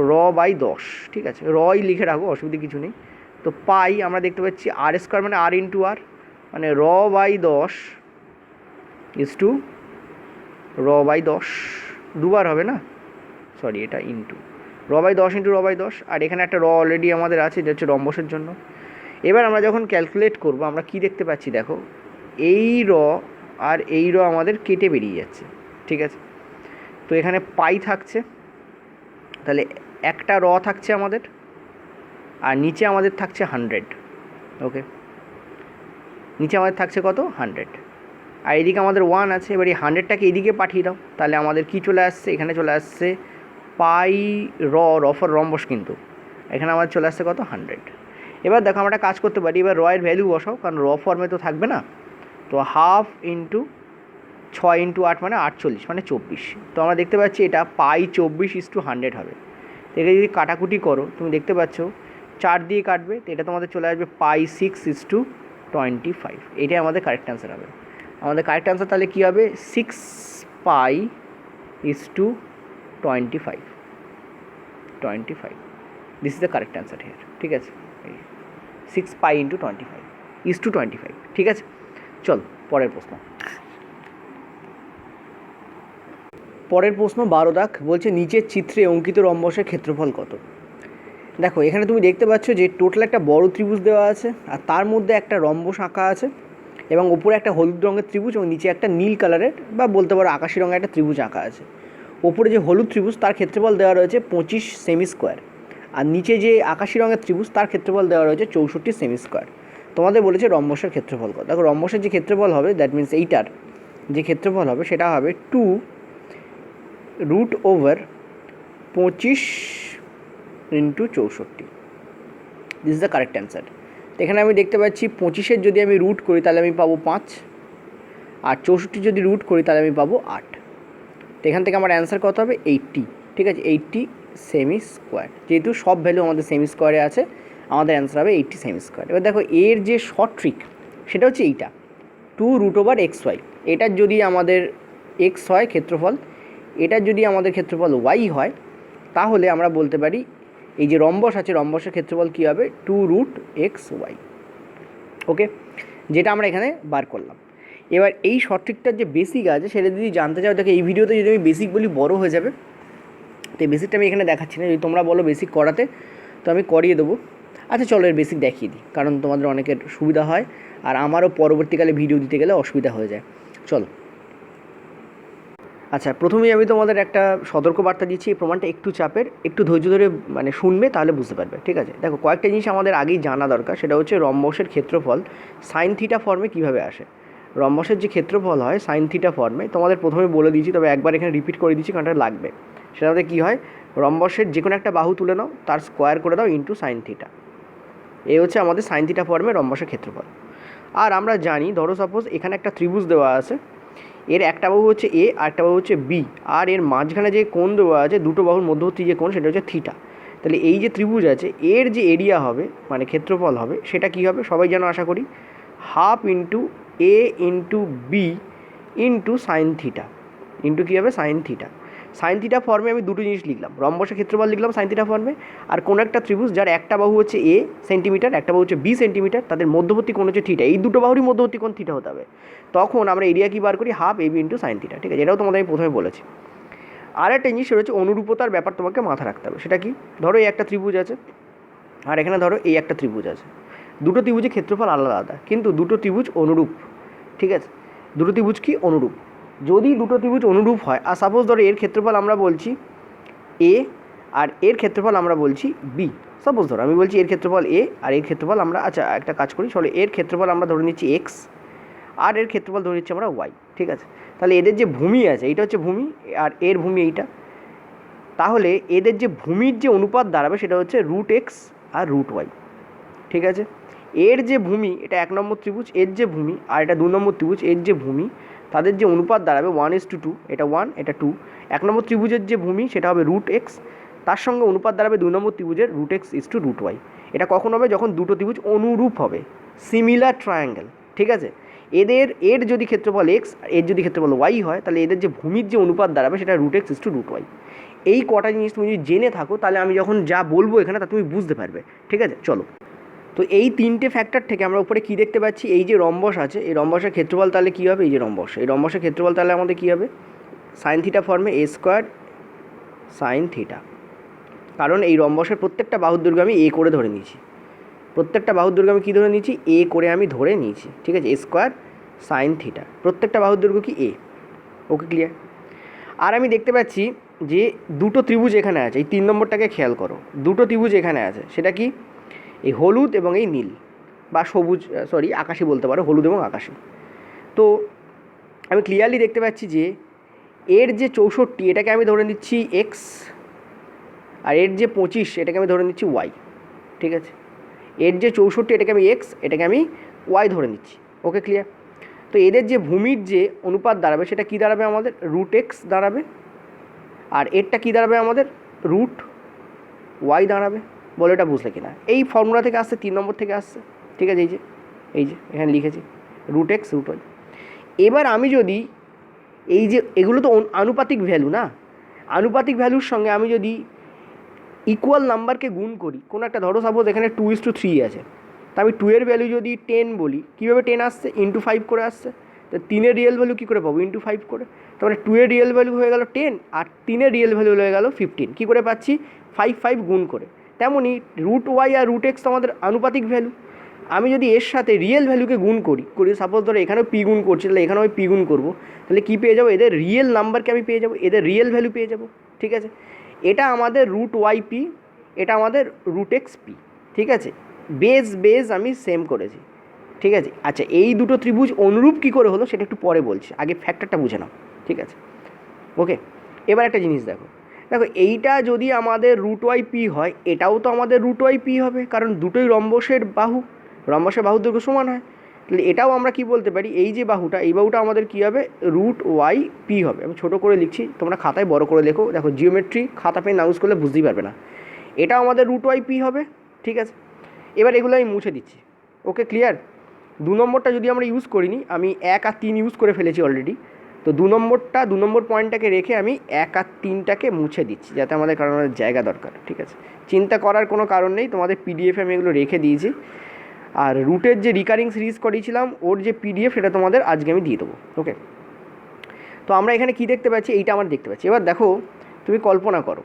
র/10। ঠিক আছে, রই লিখে রাখো, অসুবিধা কিছু নেই। তো পাই আমরা দেখতে পাচ্ছি আর স্কোয়ার মানে আর ইন্টু আর, মানে r/10 ইজ টু r/10, দুবার হবে না, সরি এটা ইন্টু r/10 ইন্টু r/10, আর এখানে একটা অলরেডি আমাদের আছে যেটা হচ্ছে রম্বসের জন্য। এবার আমরা যখন ক্যালকুলেট করব আমরা কি দেখতে পাচ্ছি, দেখো এই আর এই আমাদের কেটে বেরিয়ে যাচ্ছে, ঠিক আছে। তো এখানে পাই থাকছে, তাহলে একটা থাকছে আমাদের, আর নিচে আমাদের থাকছে 100, ওকে, নিচে আমাদের থাকছে কত 100, আর এদিকে আমাদের 1 আছে। এবার এই 100টাকে এদিকে পাঠিয়ে দাও, তাহলে আমাদের কি চলে আসছে, এখানে চলে আসছে পাই ফর রম্বস, কিন্তু এখানে আমাদের চলে আসছে কত 100। এবার দেখো আমরা একটা কাজ করতে পারি, এবার এর ভ্যালু বসাও, কারণ ফর্মে তো থাকবে না। তো 1/2 ইন্টু 6 ইন্টু 8 মানে 48 মানে 24। তো আমরা দেখতে পাচ্ছি এটা পাই 24:100 হবে। একে যদি কাটাকুটি করো তুমি দেখতে পাচ্ছ 4 দিয়ে কাটবে, তো এটা তোমাদের চলে আসবে পাই 6:25। এটাই আমাদের কারেক্ট অ্যান্সার হবে। আমাদের কারেক্ট অ্যান্সার তাহলে কী হবে, 6 পাই/25। This is the correct answer here, ঠিক আছে। 6 পাই/25 ঠিক আছে। চল পরের প্রশ্ন। পরের প্রশ্ন 12 দাগ বলছে নিচের চিত্রে অঙ্কিত রম্বসের ক্ষেত্রফল কত। দেখো এখানে তুমি দেখতে পাচ্ছ যে টোটাল একটা বড় ত্রিভুজ দেওয়া আছে, আর তার মধ্যে একটা রম্বস আঁকা আছে, এবং উপরে একটা হলুদ রঙের ত্রিভুজ এবং নিচে একটা নীল কালারের বা বলতে পারো আকাশি রঙের একটা ত্রিভুজ আঁকা আছে। ওপরে যে হলুদ ত্রিভুজ তার ক্ষেত্রফল দেওয়া রয়েছে 25 সেমি স্কোয়ার, আর নিচে যে আকাশি রঙের ত্রিভুজ তার ক্ষেত্রফল দেওয়া রয়েছে 64 সেমি স্কোয়ার। তোমাদের বলেছে রম্বসের ক্ষেত্রফল কত। দেখো রম্বসের যে ক্ষেত্রফল হবে, দ্যাট মিনস এইটার যে ক্ষেত্রফল হবে সেটা হবে 2√25 into 64। This is the correct answer. তো এখানে আমি দেখতে পাচ্ছি 25-এর যদি আমি রুট করি তাহলে আমি পাবো 5, আর 64 যদি রুট করি তাহলে আমি পাবো 8। তো এখান থেকে আমার অ্যান্সার কত হবে 80, ঠিক আছে, 80 সেমি স্কোয়ার। যেহেতু সব ভ্যালু আমাদের সেমি স্কোয়ারে আছে, আমাদের অ্যান্সার হবে 80 সেমি স্কোয়ার। এবার দেখো এর যে শর্ট ট্রিক সেটা হচ্ছে এইটা 2√/xy। এটার যদি আমাদের x হয় ক্ষেত্রফল, এটার যদি আমাদের ক্ষেত্রফল y হয়, তাহলে আমরা বলতে পারি এই যে রম্বস আছে রম্বসের ক্ষেত্রফল কী হবে 2√xy, ওকে, যেটা আমরা এখানে বার করলাম। এবার এই শর্ট ট্রিকটার যে বেসিক আছে সেটা যদি জানতে চাও, দেখো এই ভিডিওতে যদি আমি বেসিক বলি বড় হয়ে যাবে, তো এই বেসিকটা আমি এখানে দেখাচ্ছি না। যদি তোমরা বলো বেসিক করাতে তো আমি করিয়ে দেবো। আচ্ছা চলো এর বেসিক দেখিয়ে দিই, কারণ তোমাদের অনেকের সুবিধা হয় আর আমারও পরবর্তীকালে ভিডিও দিতে গেলে অসুবিধা হয়ে যায়। চলো, আচ্ছা প্রথমেই আমি তোমাদের একটা সতর্কবার্তা দিচ্ছি, এই প্রমাণটা একটু চাপের, একটু ধৈর্য ধরে মানে শুনবে তাহলে বুঝতে পারবে, ঠিক আছে। দেখো কয়েকটা জিনিস আমাদের আগেই জানা দরকার, সেটা হচ্ছে রম্বসের ক্ষেত্রফল সাইন থিটা ফর্মে কীভাবে আসে। রম্বসের যে ক্ষেত্রফল হয় সাইন থিটা ফর্মে, তোমাদের প্রথমে বলে দিয়েছি, তবে একবার এখানে রিপিট করে দিচ্ছি কারণ এটা লাগবে। সেটাতে কী হয়, রম্বসের যে কোনো একটা বাহু তুলে নাও, তার স্কোয়ার করে দাও ইন্টু সাইন থিটা। এই হচ্ছে আমাদের সাইন থিটা ফর্মে রম্বসের ক্ষেত্রফল। আর আমরা জানি, ধরো সাপোজ এখানে একটা ত্রিভুজ দেওয়া আছে, এর একটা বাহু হচ্ছে এ আর একটা বাহু হচ্ছে বি, আর এর মাঝখানে যে কোণ দেওয়া আছে দুটো বাহুর মধ্যবর্তী যে কোণ সেটা হচ্ছে থিটা। তাহলে এই যে ত্রিভুজ আছে এর যে এরিয়া হবে মানে ক্ষেত্রফল হবে সেটা কী হবে সবাই যেন আশা করি 1/2 into A into B into sine theta into কী হবে সাইন থিটা। সাইন থিটা ফর্মে আমি দুটো জিনিস লিখলাম, রম্বসের ক্ষেত্রফল লিখলাম সাইন থিটা ফর্মে, আর কোনো একটা ত্রিভুজ যার একটা বাহু হচ্ছে এ সেন্টিমিটার, একটা বাহু হচ্ছে বি সেন্টিমিটার, তাদের মধ্যবর্তী কোণ হচ্ছে থিটা, এই দুটো বাহুরই মধ্যবর্তী কোণ থিটা হতে হবে। তখন আমরা এরিয়া কী বার করি 1/2 AB ইন্টু সাইন থিটা, ঠিক আছে। এটাও তোমাদের আমি প্রথমে বলেছি। আর একটা জিনিস সেটা হচ্ছে অনুরূপতার ব্যাপার তোমাকে মাথায় রাখতে হবে। সেটা কি, ধরো এই একটা ত্রিভুজ আছে আর এখানে ধরো এই একটা ত্রিভুজ আছে, দুটো ত্রিভুজের ক্ষেত্রফল আলাদা আলাদা কিন্তু দুটো ত্রিভুজ অনুরূপ, ঠিক আছে। দুটো ত্রিভুজ কি অনুরূপ, যদি দুটো ত্রিভুজ অনুরূপ হয়, আর সাপোজ ধরো এর ক্ষেত্রফল আমরা বলছি এ আর এর ক্ষেত্রফল আমরা বলছি বি, সাপোজ ধরো আমি বলছি এর ক্ষেত্রফল এ আর এর ক্ষেত্রফল আমরা, আচ্ছা একটা কাজ করি চলো, এর ক্ষেত্রফল আমরা ধরে নিচ্ছি এক্স আর এর ক্ষেত্রফল ধরে নিচ্ছি আমরা ওয়াই, ঠিক আছে। তাহলে এদের যে ভূমি আছে এইটা হচ্ছে ভূমি আর এর ভূমি এইটা, তাহলে এদের যে ভূমির যে অনুপাত দাঁড়াবে সেটা হচ্ছে √x আর √y, ঠিক আছে। এর যে ভূমি এটা 1 নম্বর ত্রিভুজ, এর যে ভূমি আর এটা 2 নম্বর ত্রিভুজ, এর যে ভূমি, তাদের যে অনুপাত দাঁড়াবে 1:2, এটা 1 এটা 2। 1 নম্বর ত্রিভুজের যে ভূমি সেটা হবে √x, তার সঙ্গে অনুপাত দাঁড়াবে 2 নম্বর ত্রিভুজের √x = √y। এটা কখন হবে, যখন দুটো ত্রিভুজ অনুরূপ হবে, সিমিলার ট্রায়াঙ্গেল, ঠিক আছে। এর যদি ক্ষেত্রফল x আর এর যদি ক্ষেত্রফল y হয়, তাহলে এদের যে ভূমির যে অনুপাত দাঁড়াবে সেটা √x = √y। এই কটা জিনিস তুমি যদি জেনে থাকো তাহলে আমি যখন যা বলবো এখানে তা তুমি বুঝতে পারবে, ঠিক আছে। চলো তো এই তিনটে ফ্যাক্টর থেকে আমরা উপরে কী দেখতে পাচ্ছি, এই যে রম্বস আছে, এই রম্বসের ক্ষেত্রফল তাহলে কী হবে, এই যে রম্বস, এই রম্বসের ক্ষেত্রফল তাহলে আমাদের কী হবে, সাইন থিটা ফর্মে এ স্কোয়ার সাইন থিটা। কারণ এই রম্বসের প্রত্যেকটা বাহুর দৈর্ঘ্য আমি এ করে ধরে নিয়েছি, প্রত্যেকটা বাহুর দৈর্ঘ্য আমি কী ধরে নিয়েছি, এ করে আমি ধরে নিয়েছি, ঠিক আছে, এ স্কোয়ার সাইন থিটা, প্রত্যেকটা বাহুর দৈর্ঘ্য কি এ। ওকে, ক্লিয়ার। আর আমি দেখতে পাচ্ছি যে দুটো ত্রিভুজ এখানে আছে, এই 3 নম্বরটাকে খেয়াল করো, দুটো ত্রিভুজ এখানে আছে, সেটা কি, এই হলুদ এবং এই নীল বা সবুজ, সরি আকাশি বলতে পারো, হলুদ এবং আকাশি। তো আমি ক্লিয়ারলি দেখতে পাচ্ছি যে এর যে 64 এটাকে আমি ধরে নিচ্ছি এক্স, আর এর যে 25 এটাকে আমি ধরে নিচ্ছি ওয়াই, ঠিক আছে, এর যে 64 এটাকে আমি এক্স, এটাকে আমি ওয়াই ধরে নিচ্ছি। ওকে, ক্লিয়ার। তো এদের যে ভূমির যে অনুপাত দাঁড়াবে সেটা কী দাঁড়াবে আমাদের, রুট এক্স দাঁড়াবে, আর এরটা কী দাঁড়াবে আমাদের, রুট ওয়াই দাঁড়াবে। বলো এটা বুঝলে কিনা, এই ফর্মুলা থেকে আসছে, 3 নম্বর থেকে আসছে, ঠিক আছে, এই যে এখানে লিখেছি রুট এক্স রুট ওয়াই। এবার আমি যদি এই যে এগুলো তো আনুপাতিক ভ্যালু না, আনুপাতিক ভ্যালুর সঙ্গে আমি যদি ইকুয়াল নাম্বারকে গুণ করি, কোনো একটা, ধরো সাপোজ এখানে 2:3 আছে, তা আমি 2 এর ভ্যালু যদি 10 বলি, কীভাবে 10 আসছে, ইন্টু 5 করে আসছে, তো 3 এর রিয়েল ভ্যালু কী করে পাবো, ইন্টু 5 করে, তারপরে 2 এর রিয়েল ভ্যালু হয়ে গেল 10, আর 3 এর রিয়েল ভ্যালু হয়ে গেল 15, কী করে পাচ্ছি, 5 গুণ করে। তেমনই রুট ওয়াই আর রুট এক্স তো আমাদের আনুপাতিক ভ্যালু, আমি যদি এর সাথে রিয়েল ভ্যালুকে গুণ করি, সাপোজ ধরো এখানেও পি গুণ করছি, তাহলে এখানেও আমি পি গুণ করবো, তাহলে কী পেয়ে যাবো, এদের রিয়েল নাম্বারকে আমি পেয়ে যাবো, এদের রিয়েল ভ্যালু পেয়ে যাবো, ঠিক আছে। এটা আমাদের রুট ওয়াই পি, এটা আমাদের রুট এক্স পি, ঠিক আছে, বেজ আমি সেম করেছি, ঠিক আছে। আচ্ছা, এই দুটো ত্রিভুজ অনুরূপ কী করে হলো সেটা একটু পরে বলছি, আগে ফ্যাক্টরটা বুঝে নাও, ঠিক আছে। ওকে, এবার একটা জিনিস দেখো, এইটা যদি আমাদের রুট ওয়াই পি হয়, এটাও তো আমাদের রুট ওয়াই পি হবে, কারণ দুটোই রম্বসের বাহুর দৈর্ঘ্য সমান হয়, তাহলে এটাও আমরা কি বলতে পারি, এই যে বাহুটা, এই বাহুটা আমাদের কী হবে, রুট ওয়াই পি হবে। আমি ছোটো করে লিখছি, তোমরা খাতায় বড় করে লেখো, দেখো জিওমেট্রি খাতা পেন ইউজ করলে বুঝতেই পারবে না, এটা আমাদের রুট ওয়াই পি হবে, ঠিক আছে। এবার এগুলো আমি মুছে দিচ্ছি। ওকে, ক্লিয়ার। 2 নম্বরটা যদি আমরা ইউজ করিনি, আমি 1 আর 3 ইউজ করে ফেলেছি অলরেডি, তো 2 নম্বর পয়েন্টটাকে রেখে আমি 1 আর 3টাকে মুছে দিচ্ছি, যাতে আমাদের কারণ জায়গা দরকার, ঠিক আছে, চিন্তা করার কোনো কারণ নেই, তোমাদের পিডিএফে আমি এগুলো রেখে দিয়েছি। আর রুটের যে রিকারিং সিরিজ করিয়েছিলাম ওর যে পিডিএফ, সেটা তোমাদের আজকে আমি দিয়ে দেবো। ওকে, তো আমরা এখানে কি দেখতে পাচ্ছি, এইটা আমরা দেখতে পাচ্ছি। এবার দেখো, তুমি কল্পনা করো,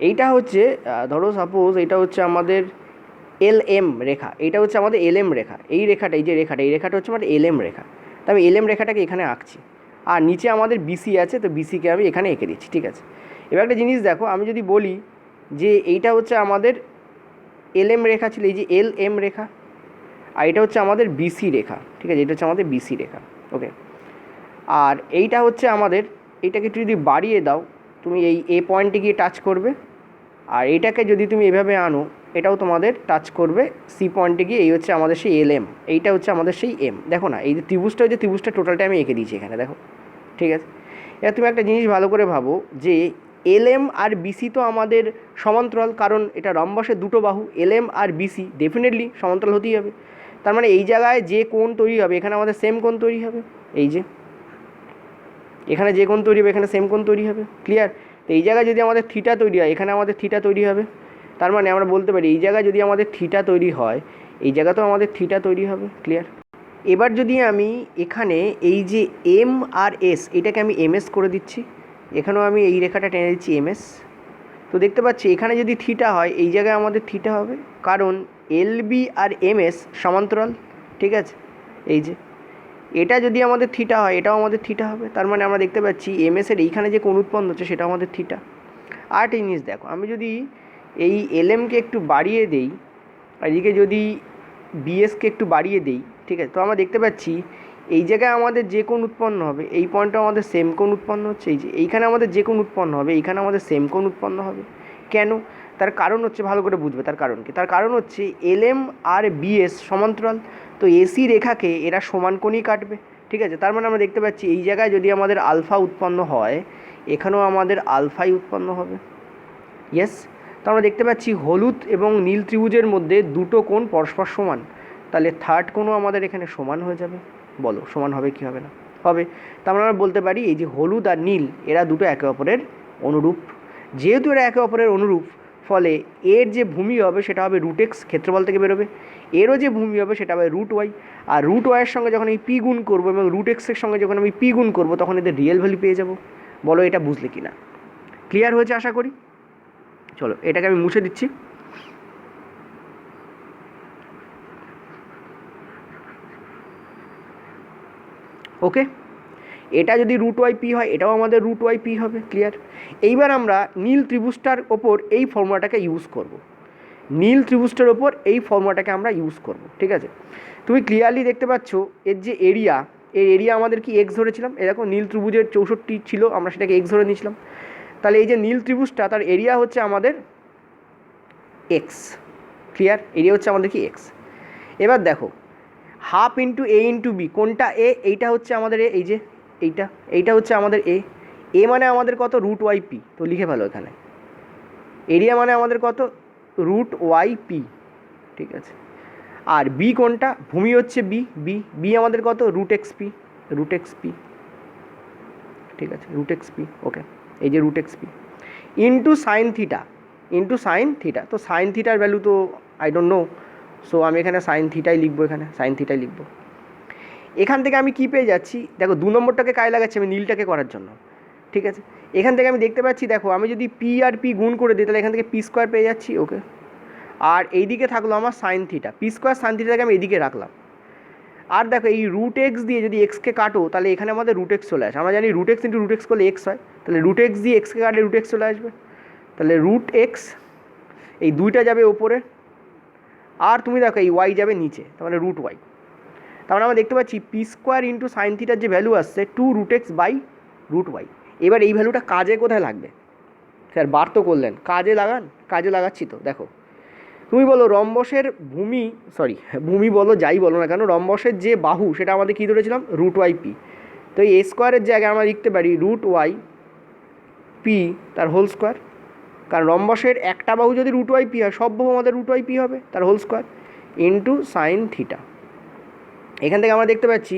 এইটা হচ্ছে, ধরো সাপোজ এটা হচ্ছে আমাদের LM রেখা, এইটা হচ্ছে আমাদের LM রেখা, এই রেখাটা, এই রেখাটা হচ্ছে আমাদের LM রেখা, তো আমি LM রেখাটাকে এখানে আঁকছি, আর নিচে আমাদের BC আছে, তো BCকে আমি এখানে এঁকে দিচ্ছি, ঠিক আছে। এবার একটা জিনিস দেখো, আমি যদি বলি যে এইটা হচ্ছে আমাদের LM রেখা ছিল, এই যে LM রেখা, আর এটা হচ্ছে আমাদের BC রেখা, ঠিক আছে, এটা হচ্ছে আমাদের BC রেখা। ওকে, আর এইটা হচ্ছে আমাদের, এইটাকে একটু যদি বাড়িয়ে দাও, তুমি এই A পয়েন্টে গিয়ে টাচ করবে, আর এইটাকে যদি তুমি এভাবে আনো, এটাও তোমাদের টাচ করবে C পয়েন্টে গিয়ে, এই হচ্ছে আমাদের সেই LM, এইটা হচ্ছে আমাদের সেই M। দেখো না, এই যে ত্রিভুজটা টোটালটা আমি এঁকে দিয়েছি এখানে, দেখো, ঠিক আছে। এবার তুমি একটা জিনিস ভালো করে ভাবো যে LM আর BC তো আমাদের সমান্তরাল, কারণ এটা রম্বসের দুটো বাহু, LM আর BC ডেফিনেটলি সমান্তরাল হতেই হবে। তার মানে এই জায়গায় যে কোণ তৈরি হবে, এখানে আমাদের সেম কোণ তৈরি হবে, এই যে এখানে যে কোণ তৈরি হবে, এখানে সেম কোণ তৈরি হবে, ক্লিয়ার। তো এই জায়গায় যদি আমাদের থিটা তৈরি হয়, এখানে আমাদের থিটা তৈরি হবে, তার মানে আমরা বলতে পারি এই জায়গায় যদি আমাদের থিটা তৈরি হয়, এই জায়গাতেও আমাদের থিটা তৈরি হবে, ক্লিয়ার। এবার যদি আমি এখানে এই যে M আর S, এটাকে আমি MS করে দিচ্ছি, এখানেও আমি এই রেখাটা টেনে দিচ্ছি MS, তো দেখতে পাচ্ছি এখানে যদি থিটা হয়, এই জায়গায় আমাদের থিটা হবে, কারণ LB আর MS সমান্তরাল, ঠিক আছে। এই যে এটা যদি আমাদের থিটা হয়, এটাও আমাদের থিটা হবে, তার মানে আমরা দেখতে পাচ্ছি MS এর এইখানে যে কোণ উৎপন্ন হচ্ছে সেটা আমাদের থিটা। আর একটা জিনিস দেখো, আমি যদি এই LMকে একটু বাড়িয়ে দেই, আর এদিকে যদি BSকে একটু বাড়িয়ে দেই, ঠিক আছে, তো আমরা দেখতে পাচ্ছি এই জায়গায় আমাদের যে কোণ উৎপন্ন হবে, এই পয়েন্টে আমাদের সেম কোণ উৎপন্ন হচ্ছে, এই যে এইখানে আমাদের যে কোণ উৎপন্ন হবে, এইখানে আমাদের সেম কোণ উৎপন্ন হবে। কেন? তার কারণ হচ্ছে, ভালো করে বুঝবে তার কারণ কি, তার কারণ হচ্ছে LM আর BS সমান্তরাল, তো AC রেখাকে এরা সমান কোণই কাটবে, ঠিক আছে। তার মানে আমরা দেখতে পাচ্ছি এই জায়গায় যদি আমাদের আলফা উৎপন্ন হয়, এখানেও আমাদের আলফাই উৎপন্ন হবে, ইয়েস। তো আমরা দেখতে পাচ্ছি হলুদ এবং নীল ত্রিভুজের মধ্যে দুটো কোণ পরস্পর সমান, তাহলে থার্ড কোণও আমাদের এখানে সমান হয়ে যাবে। বলো সমান হবে কি হবে না? হবে। তা আমরা বলতে পারি এই যে হলুদ আর নীল, এরা দুটো একে অপরের অনুরূপ। যেহেতু এরা একে অপরের অনুরূপ, ফলে এর যে ভূমি হবে সেটা হবে রুট এক্স, ক্ষেত্রফল থেকে বেরোবে। এরও যে ভূমি হবে সেটা হবে রুট ওয়াই। আর রুট ওয়াইয়ের সঙ্গে যখন আমি পি গুণ করবো এবং রুট এক্সের সঙ্গে যখন আমি পি গুণ করবো তখন এদের রিয়েল ভ্যালু পেয়ে যাবো। বলো এটা বুঝলে কি না? ক্লিয়ার হয়েছে আশা করি। চলো এটাকে আমি মুছে দিচ্ছি। ওকে, এটা যদি রুট ওয়াই পি হয় এটাও আমাদের রুট ওয়াই পি হবে। ক্লিয়ার? এইবার আমরা নীল ত্রিভুজটার ওপর এই ফর্মুলাটাকে ইউজ করব। নীল ত্রিভুজটার ওপর এই ফর্মুলাটাকে আমরা ইউজ করব। ঠিক আছে, তুমি ক্লিয়ারলি দেখতে পাচ্ছ এর যে এরিয়া, এর এরিয়া আমাদের কি এক্স ধরেছিলাম। এরকম নীল ত্রিভুজের 64 ছিল, আমরা সেটাকে এক্স ধরে নিয়েছিলাম। তাহলে এই যে নীল ত্রিভুজটা তার এরিয়া হচ্ছে আমাদের এক্স। ক্লিয়ার? এরিয়া হচ্ছে আমাদের কি এক্স। এবার দেখো half into A into B, কোনটা এ? এইটা হচ্ছে আমাদের এ, এই যে এইটা হচ্ছে আমাদের এ। এ মানে আমাদের কত? Root Y P. তো লিখে ফেলো এখানে এরিয়া মানে আমাদের কত? Root Y P. ঠিক আছে, আর বি কোনটা? ভূমি হচ্ছে বি। বি আমাদের কত? Root X P. ঠিক আছে, রুট এক্স পি। ওকে, এই যে root X P into sine theta. তো সাইন থিটার ভ্যালু তো আই ডোন্ট নো, সো আমি এখানে সাইন থিটাই লিখবো। এখান থেকে আমি কি পেয়ে যাচ্ছি দেখো, 2 নম্বরটাকে কাজে লাগাচ্ছি আমি নীলটাকে করার জন্য। ঠিক আছে, এখান থেকে আমি দেখতে পাচ্ছি, দেখো আমি যদি পি আর পি গুণ করে দিই তাহলে এখান থেকে পি স্কোয়ার পেয়ে যাচ্ছি। ওকে, আর এইদিকে থাকলো আমার sine theta, P square sine থিটাকে আমি এইদিকে রাখলাম। আর দেখো এই রুট এক্স দিয়ে যদি এক্সকে কাটো তাহলে এখানে আমাদের রুট এক্স চলে আসে। আমরা জানি root X into root X করলে এক্স হয়, তাহলে রুট এক্স দিয়ে এক্সকে কাটলে রুট এক্স চলে আসবে। তাহলে রুট এক্স এই দুইটা যাবে ওপরে, আর তুমি দেখো এই ওয়াই যাবে নিচে, তার মানে রুট ওয়াই। তার মানে আমরা দেখতে পাচ্ছি পি স্কোয়ার ইন্টু সাইন থিটার যে ভ্যালু আসছে 2 root X by root Y. এবার এই ভ্যালুটা কাজে কোথায় লাগবে? স্যার বার তো করলেন, কাজে লাগান। কাজে লাগাচ্ছি তো। দেখো তুমি বলো রম্বসের ভূমি বলো যাই বলো না কেন, রম্বসের যে বাহু সেটা আমাদের কী ধরেছিলাম? Root Y P. তো এই স্কোয়ারের জায়গায় আমরা লিখতে পারি রুট ওয়াই পি তার হোল স্কোয়ার, কারণ রম্বসের একটা বাহু যদি রুট ওয়াই পি হয় সব বাহু আমাদের রুট ওয়াই পি হবে, তার whole square into sine theta. এখান থেকে আমরা দেখতে পাচ্ছি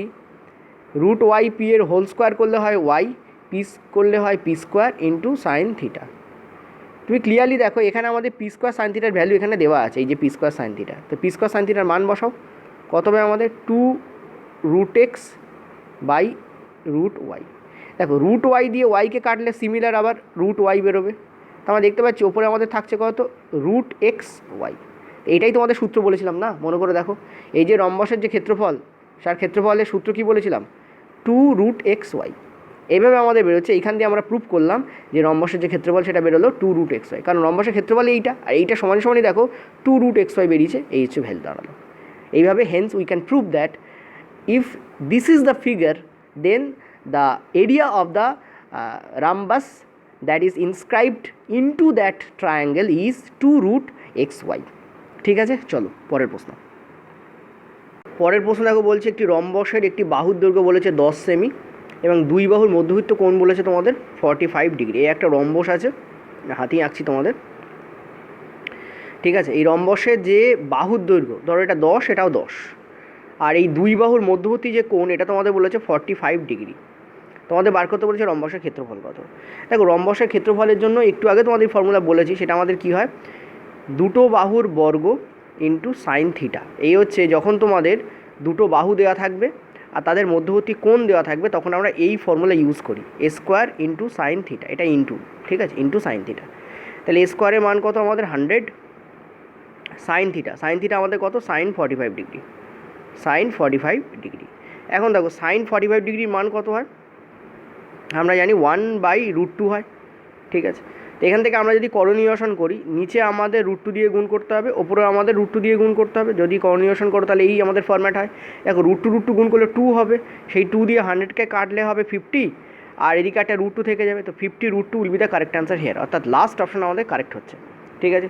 রুট ওয়াই পি এর হোল স্কোয়ার করলে হয় ওয়াই, পিস করলে হয় P square into sine theta. তুমি ক্লিয়ারলি দেখো এখানে আমাদের পি স্কোয়ার সাইন থিটার ভ্যালু এখানে দেওয়া আছে, এই যে পি স্কোয়ার সাইন থিটা। তো পি স্কোয়ার সাইন থিটার মান বসাও, কত হবে আমাদের? 2 root X by root Y. দেখো রুট ওয়াই দিয়ে ওয়াইকে কাটলে সিমিলার আবার রুট ওয়াই বেরোবে। তো আমরা দেখতে পাচ্ছি ওপরে আমাদের থাকছে কত? Root X Y. এইটাই তোমাদের সূত্র বলেছিলাম না, মনে করে দেখো। এই যে রম্বসের যে ক্ষেত্রফল, তার ক্ষেত্রফলের সূত্র কী বলেছিলাম? 2 রুট এক্স ওয়াই। এইভাবে আমাদের বেরোচ্ছে। এইখান দিয়ে আমরা প্রুভ করলাম যে রম্বসের যে ক্ষেত্রফল সেটা বেরোলো 2 রুট এক্স ওয়াই, কারণ রম্বসের ক্ষেত্রফল এইটা, আর এইটা সমান সমানই দেখো 2 রুট এক্স ওয়াই বেরিয়েছে, এই হচ্ছে ভ্যালু দাঁড়ালো। এইভাবে hence we can prove that if this is the figure then the area of the rhombus that is inscribed into that triangle is 2 root xy। ঠিক আছে, চলো পরের প্রশ্ন দেখো। বলছে একটি রম্বসের একটি বাহুর দৈর্ঘ্য বলেছে 10 সেমি এবং দুই বাহুর মধ্যবৃত্ত কোণ বলেছে তোমাদের 45 ডিগ্রি। এই একটা রম্বস আছে, হাতেই আঁকছি তোমাদের। ঠিক আছে, এই রম্বসের যে বাহুর দৈর্ঘ্য ধরো এটা 10, এটাও 10, আর এই দুই বাহুর মধ্যবর্তী যে কোণ এটা তোমাদের বলেছে 45 ডিগ্রি। তোমাদের বার করতে বলেছে রম্বসের ক্ষেত্রফল কত। দেখো রম্বসের ক্ষেত্রফলের জন্য একটু আগে তোমাদের ফর্মুলা বলেছি, সেটা আমাদের কী হয়? দুটো বাহুর বর্গ ইন্টু সাইন থিটা। এই হচ্ছে যখন তোমাদের দুটো বাহু দেওয়া থাকবে আর তাদের মধ্যবর্তী কোণ দেওয়া থাকবে তখন আমরা এই ফর্মুলা ইউজ করি, এ স্কোয়ার ইন্টু সাইন থিটা। এটা ইন্টু, ঠিক আছে, ইন্টু সাইন থিটা। তাহলে এ স্কোয়ারের মান কত আমাদের? 100। সাইন থিটা আমাদের কত? Sine 45 degree. এখন দেখো সাইন 45 ডিগ্রির মান কত হয়? আমরা জানি 1/√2 হয়। ঠিক আছে, তো এখান থেকে আমরা যদি করণীয়সন করি, নিচে আমাদের √2 দিয়ে গুণ করতে হবে, ওপরে আমাদের √2 দিয়ে গুণ করতে হবে। যদি করণীয়সন করো তাহলে এই আমাদের ফরম্যাট হয়। দেখো √2 গুণ করলে 2 হবে, সেই 2 দিয়ে 100কে কাটলে হবে 50, আর এদিকে একটা √2 থেকে যাবে। তো 50√2 will be the correct answer here, অর্থাৎ লাস্ট অপশন আমাদের কারেক্ট হচ্ছে। ঠিক আছে,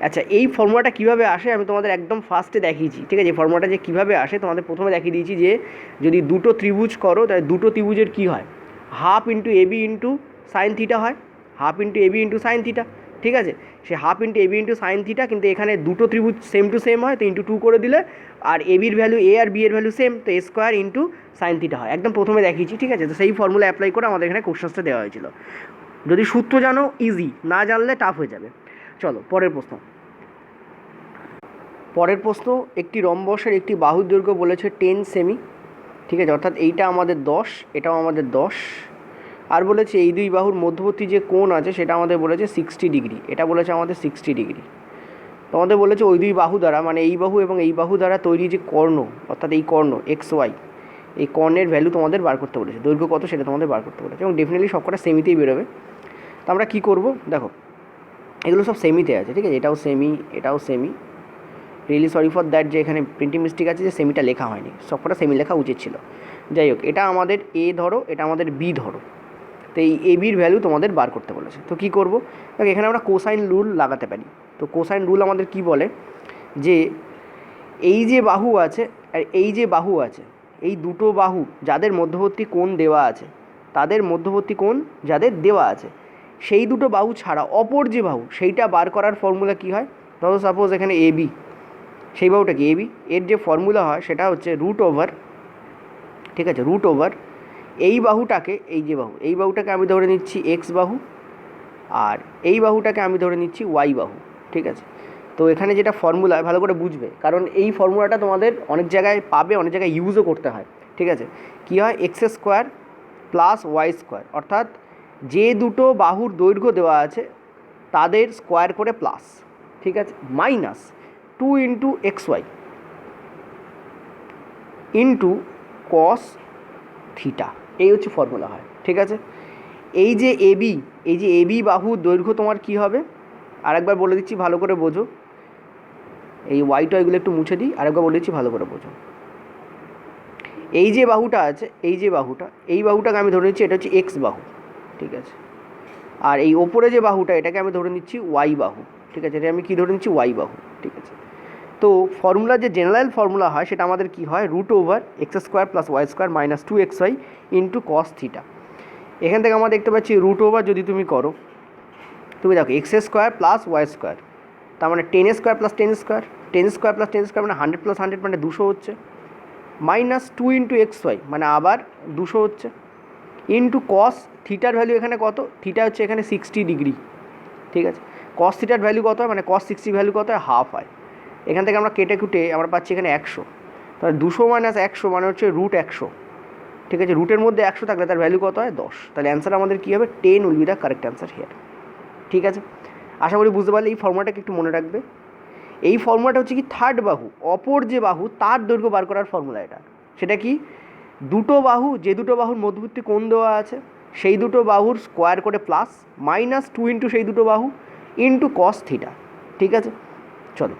আচ্ছা এই ফর্মুলাটা কীভাবে আসে আমি তোমাদের একদম ফার্স্টে দেখিয়েছি। ঠিক আছে, এই ফর্মুলাটা যে কীভাবে আসে তোমাদের প্রথমে দেখিয়ে দিয়েছি যে যদি দুটো ত্রিভুজ করো তাহলে দুটো ত্রিভুজের কী হয়? Half into AB into sine theta হয়, half into AB into sine theta. ঠিক আছে, সে half into AB into sine theta, কিন্তু এখানে দুটো ত্রিভুজ সেম টু সেম হয়, তো ইন্টু 2 করে দিলে, আর এবির ভ্যালু এ আর বি এর ভ্যালু সেম, তো এ স্কোয়ার ইন্টু সাইন থিটা হয়। একদম প্রথমে দেখিয়েছি। ঠিক আছে, তো সেই ফর্মুলা অ্যাপ্লাই করে আমাদের এখানে কোশ্চেন্সটা দেওয়া হয়েছিল। যদি সূত্র জানো ইজি, না জানলে টাফ হয়ে যাবে। চলো পরের প্রশ্ন একটি রম্বসের একটি বাহুর দৈর্ঘ্য বলেছে 10 সেমি, ঠিক আছে, অর্থাৎ এইটা আমাদের 10, এটাও আমাদের 10, আর বলেছে এই দুই বাহুর মধ্যবর্তী যে কোণ আছে সেটা আমাদের বলেছে 60 ডিগ্রি, এটা বলেছে আমাদের 60 ডিগ্রি। তোমাদের বলেছে ওই দুই বাহু দ্বারা, মানে এই বাহু এবং এই বাহু দ্বারা তৈরি যে কর্ণ, অর্থাৎ এই কর্ণ এক্স ওয়াই, এই কর্ণের ভ্যালু তোমাদের বার করতে বলেছে, দৈর্ঘ্য কত সেটা তোমাদের বার করতে বলেছে, এবং ডেফিনেটলি সবকটা সেমিতেই বেরোবে। তো আমরা কী করবো, দেখো এগুলো সব সেমিতে আছে, ঠিক আছে, এটাও সেমি, এটাও semi. Really sorry for that যে এখানে প্রিন্টিং মিস্টেক আছে, যে সেমিটা লেখা হয়নি, সবকটা সেমি লেখা উচিত ছিল। যাই হোক, এটা আমাদের এ ধরো, এটা আমাদের বি ধরো, তো এই এ বির ভ্যালু তোমাদের বার করতে বলেছে। তো কী করবো, দেখো এখানে আমরা কোসাইন রুল লাগাতে পারি। তো কোসাইন রুল আমাদের কি বলে, যে এই যে বাহু আছে আর এই যে বাহু আছে, এই দুটো বাহু যাদের মধ্যবর্তী কোণ দেওয়া আছে, তাদের মধ্যবর্তী কোণ যাদের দেওয়া আছে, সেই দুটো বাহু ছাড়া অপর যে বাহু, সেইটা বার করার ফর্মুলা কী হয়। ধরো সাপোজ এখানে এ বি, সেই বাহুটা কি এ বি, এর যে ফর্মুলা হয় সেটা হচ্ছে রুট ওভার, ঠিক আছে, রুট ওভার এই বাহুটাকে, এই যে বাহু, এই বাহুটাকে আমি ধরে নিচ্ছি এক্স বাহু, আর এই বাহুটাকে আমি ধরে নিচ্ছি ওয়াই বাহু, ঠিক আছে। তো এখানে যেটা ফর্মুলা ভালো করে বুঝবে, কারণ এই ফর্মুলাটা তোমাদের অনেক জায়গায় পাবে, অনেক জায়গায় ইউজও করতে হয়, ঠিক আছে। কী হয়, X square plus Y square, অর্থাৎ যে দুটো বাহুর দৈর্ঘ্য দেওয়া আছে তাদের স্কোয়ার করে প্লাস, ঠিক আছে, minus 2 into X Y into cos theta, এই হচ্ছে ফর্মুলা হয়, ঠিক আছে। এই যে এবি, এই যে এবি বাহুর দৈর্ঘ্য তোমার কি হবে, আরেকবার বলে দিচ্ছি ভালো করে বোঝো, এই ওয়াইটা এগুলো একটু মুছে দিই, আরেকবার বলে দিচ্ছি ভালো করে বোঝো। এই যে বাহুটা আছে, এই যে বাহুটা, এই বাহুটাকে আমি ধরে নিচ্ছি এটা হচ্ছে এক্স বাহু, ঠিক আছে, আর এই ওপরে যে বাহুটা এটাকে আমি ধরে নিচ্ছি ওয়াই বাহু, ঠিক আছে, এটা আমি কী ধরে নিচ্ছি ওয়াই বাহু, ঠিক আছে। তো ফর্মুলা যে জেনারেল ফর্মুলা হয় সেটা আমাদের কী হয়, root over X square plus Y square minus 2xy into cos theta. এখান থেকে আমরা দেখতে পাচ্ছি রুট ওভার যদি তুমি করো, তুমি দেখো X square plus Y square, তার মানে 10 square plus 10 square, 10 square plus 10 square মানে 100 প্লাস 100 মানে 200 হচ্ছে, মাইনাস 2 ইন্টু এক্স ওয়াই মানে আবার 200 হচ্ছে, ইন্টু কস থিটার ভ্যালু এখানে কত, থিটা হচ্ছে এখানে 60 ডিগ্রি, ঠিক আছে। কস থিটার ভ্যালু কত হয়, মানে কস 60 ভ্যালু কত হয়, হাফ হয়। এখান থেকে আমরা কেটে কুটে আমরা পাচ্ছি এখানে 100, তাহলে 200 মাইনাস 100 মানে হচ্ছে রুট 100, ঠিক আছে। রুটের মধ্যে 100 থাকলে তার ভ্যালু কত হয়, 10, তাহলে অ্যান্সার আমাদের কী হবে, 10 will be the correct answer here, ঠিক আছে। আশা করি বুঝতে পারলে। এই ফর্মুলাটাকে একটু মনে রাখবে, এই ফর্মুলাটা হচ্ছে কি থার্ড বাহু, অপর যে বাহু তার দৈর্ঘ্য বার করার ফর্মুলা এটা। সেটা কি, দুটো বাহু, যে দুটো বাহুর মধ্যবর্তী কোণ দেওয়া আছে সেই দুটো বাহুর স্কোয়ার করে প্লাস মাইনাস 2 ইন্টু সেই দুটো বাহু ইন্টু কস থিটা, ঠিক আছে। চলো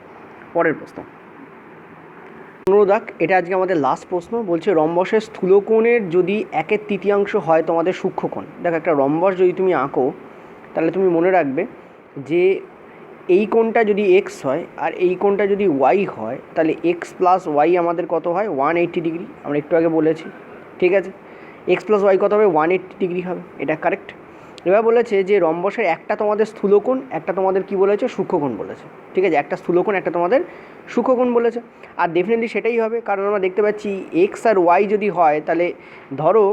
পরের প্রশ্ন, 15 দাগ, এটা আজকে আমাদের লাস্ট প্রশ্ন। বলছে রম্বসের স্থূলকোণের যদি 1/3 হয় তোমাদের সূক্ষ্মকোণ। দেখো একটা রম্বস যদি তুমি আঁকো তাহলে তুমি মনে রাখবে যে এই কোণটা যদি এক্স হয় আর এই কোণটা যদি ওয়াই হয়, তাহলে এক্স প্লাস ওয়াই আমাদের কত হয়, 180 ডিগ্রি, আমরা একটু আগে বলেছি, ঠিক আছে। এক্স প্লাস ওয়াই কত হবে, 180 ডিগ্রি হবে, এটা কারেক্ট। এবার বলেছে যে রম্বসের একটা তোমাদের স্থূলকোণ, একটা তোমাদের কি বলেছে, সূক্ষ্মকোণ বলেছে, ঠিক আছে, একটা স্থূলকোণ একটা তোমাদের সূক্ষ্মকোণ বলেছে। আর ডেফিনেটলি সেটাই হবে, কারণ আমরা দেখতে পাচ্ছি এক্স আর ওয়াই যদি হয় তাহলে ধরো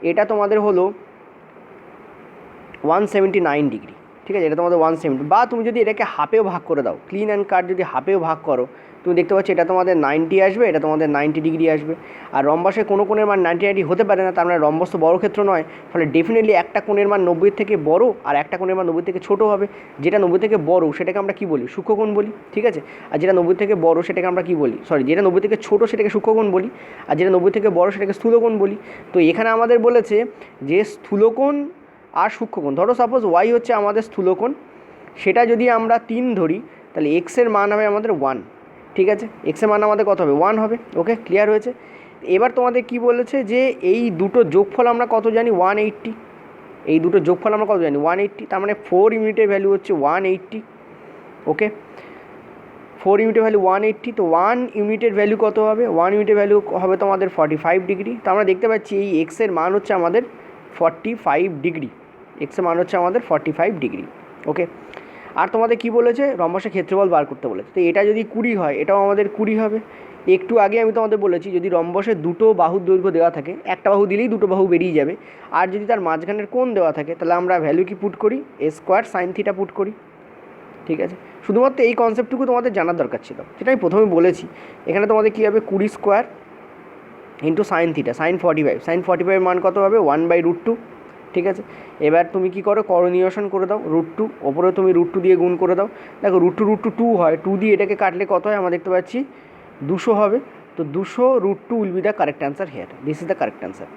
এটা তোমাদের হলো 179 ডিগ্রি, ঠিক আছে, এটা তোমাদের 170, বা তুমি যদি এটাকে হাফেও ভাগ করে দাও, ক্লিন অ্যান্ড কাট যদি হাফেও ভাগ করো, তুমি দেখতে পাচ্ছ এটা তোমাদের 90 আসবে, এটা তোমাদের 90 ডিগ্রি আসবে। আর রম্বসের কোনো কোণের মান 90 হতে পারে না, তার মানে রম্বস তো বড় ক্ষেত্র নয়, ফলে ডেফিনেটলি একটা কোণের মান 90 থেকে বড় আর একটা কোণের মান 90 থেকে ছোটো হবে। যেটা 90 থেকে বড় সেটাকে আমরা কী বলি, সূক্ষ্মকোণ বলি, ঠিক আছে। আর যেটা 90 থেকে বড় সেটাকে আমরা কী বলি, যেটা 90 থেকে ছোটো সেটাকে সূক্ষ্মকোণ বলি, আর যেটা 90 থেকে বড় সেটাকে স্থূলকোণ বলি। তো এখানে আমাদের বলেছে যে স্থূলকোণ আর সূক্ষ্মকোণ, ধরো সাপোজ ওয়াই হচ্ছে আমাদের স্থূলকোণ, সেটা যদি আমরা 3 ধরি তাহলে এক্সের মান হবে আমাদের 1, ঠিক আছে, এক্সের মান আমাদের কত হবে, 1 হবে। ওকে, ক্লিয়ার হয়েছে। এবার তোমাদের কি বলেছে যে এই দুটো যোগফল আমরা কত জানি, 180, এই দুটো যোগফল আমরা কত জানি, 180, তার মানে 4 ইউনিটের ভ্যালু হচ্ছে 180। ওকে, 4 ইউনিটের ভ্যালু 180, তো 1 ইউনিটের ভ্যালু কত হবে, 1 ইউনিটের ভ্যালু হবে তোমাদের 45 ডিগ্রি। তো আমরা দেখতে পাচ্ছি এই এক্সের মান হচ্ছে আমাদের 45 ডিগ্রি, এক্সের মান হচ্ছে আমাদের 45 ডিগ্রি। ওকে, আর তোমাদের কি বলেছে, রম্বসের ক্ষেত্রফল বার করতে বলেছে। তো এটা যদি 20 হয় এটাও আমাদের 20 হবে। একটু আগে আমি তোমাদের বলেছি যদি রম্বসের দুটো বাহুর দৈর্ঘ্য দেওয়া থাকে, একটা বাহু দিলেই দুটো বাহু বেরিয়ে যাবে, আর যদি তার মাঝখানের কোণ দেওয়া থাকে তাহলে আমরা ভ্যালু কি পুট করি, এ স্কোয়ার সাইন থিটা পুট করি, ঠিক আছে, শুধুমাত্র এই কনসেপ্টটুকু তোমাদের জানার দরকার ছিল, যেটা আমি প্রথমে বলেছি। এখানে তোমাদের কী হবে 20 square into sine theta, sine 45, sine 45 মান কত হবে 1/√2। ঠিক আছে, এবার তুমি কী করো, করণীয়সন করে দাও, √2, ওপরে তুমি √2 দিয়ে গুণ করে দাও। দেখো √2 হয়, 2 দিয়ে এটাকে কাটলে কত হয় আমরা দেখতে পাচ্ছি 200 হবে। তো 200 √2 will be the correct answer here, this is the correct answer,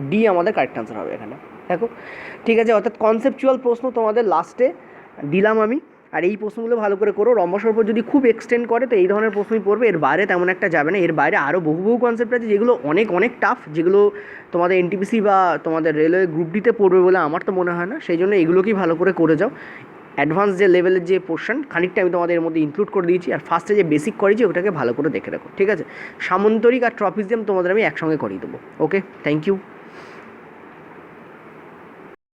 D আমাদের কারেক্ট অ্যান্সার হবে এখানে। দেখো ঠিক আছে, অর্থাৎ কনসেপচুয়াল প্রশ্ন তোমাদের লাস্টে দিলাম আমি। আর এই প্রশ্নগুলো ভালো করে করো, রম্বসের উপর যদি খুব এক্সটেন্ড করে তো এই ধরনের প্রশ্নই পড়বে, এর বাইরে তেমন একটা যাবে না। এর বাইরে আরও বহু কনসেপ্ট আছে যেগুলো অনেক টাফ, যেগুলো তোমাদের এনটিপিসি বা তোমাদের রেলওয়ে গ্রুপ ডিতে পড়বে বলে আমার তো মনে হয় না। সেই জন্য এগুলোকেই ভালো করে যাও। অ্যাডভান্স যে লেভেলের যে পোর্শন খানিকটা আমি তোমাদের এর মধ্যে ইনক্লুড করে দিয়েছি, আর ফার্স্টে যে বেসিক করেছি ওটাকে ভালো করে দেখে রাখো। ঠিক আছে, সামন্তরিক আর ট্রপিজিয়াম তোমাদের আমি একসঙ্গে করিয়ে দেবো। ওকে, থ্যাংক ইউ।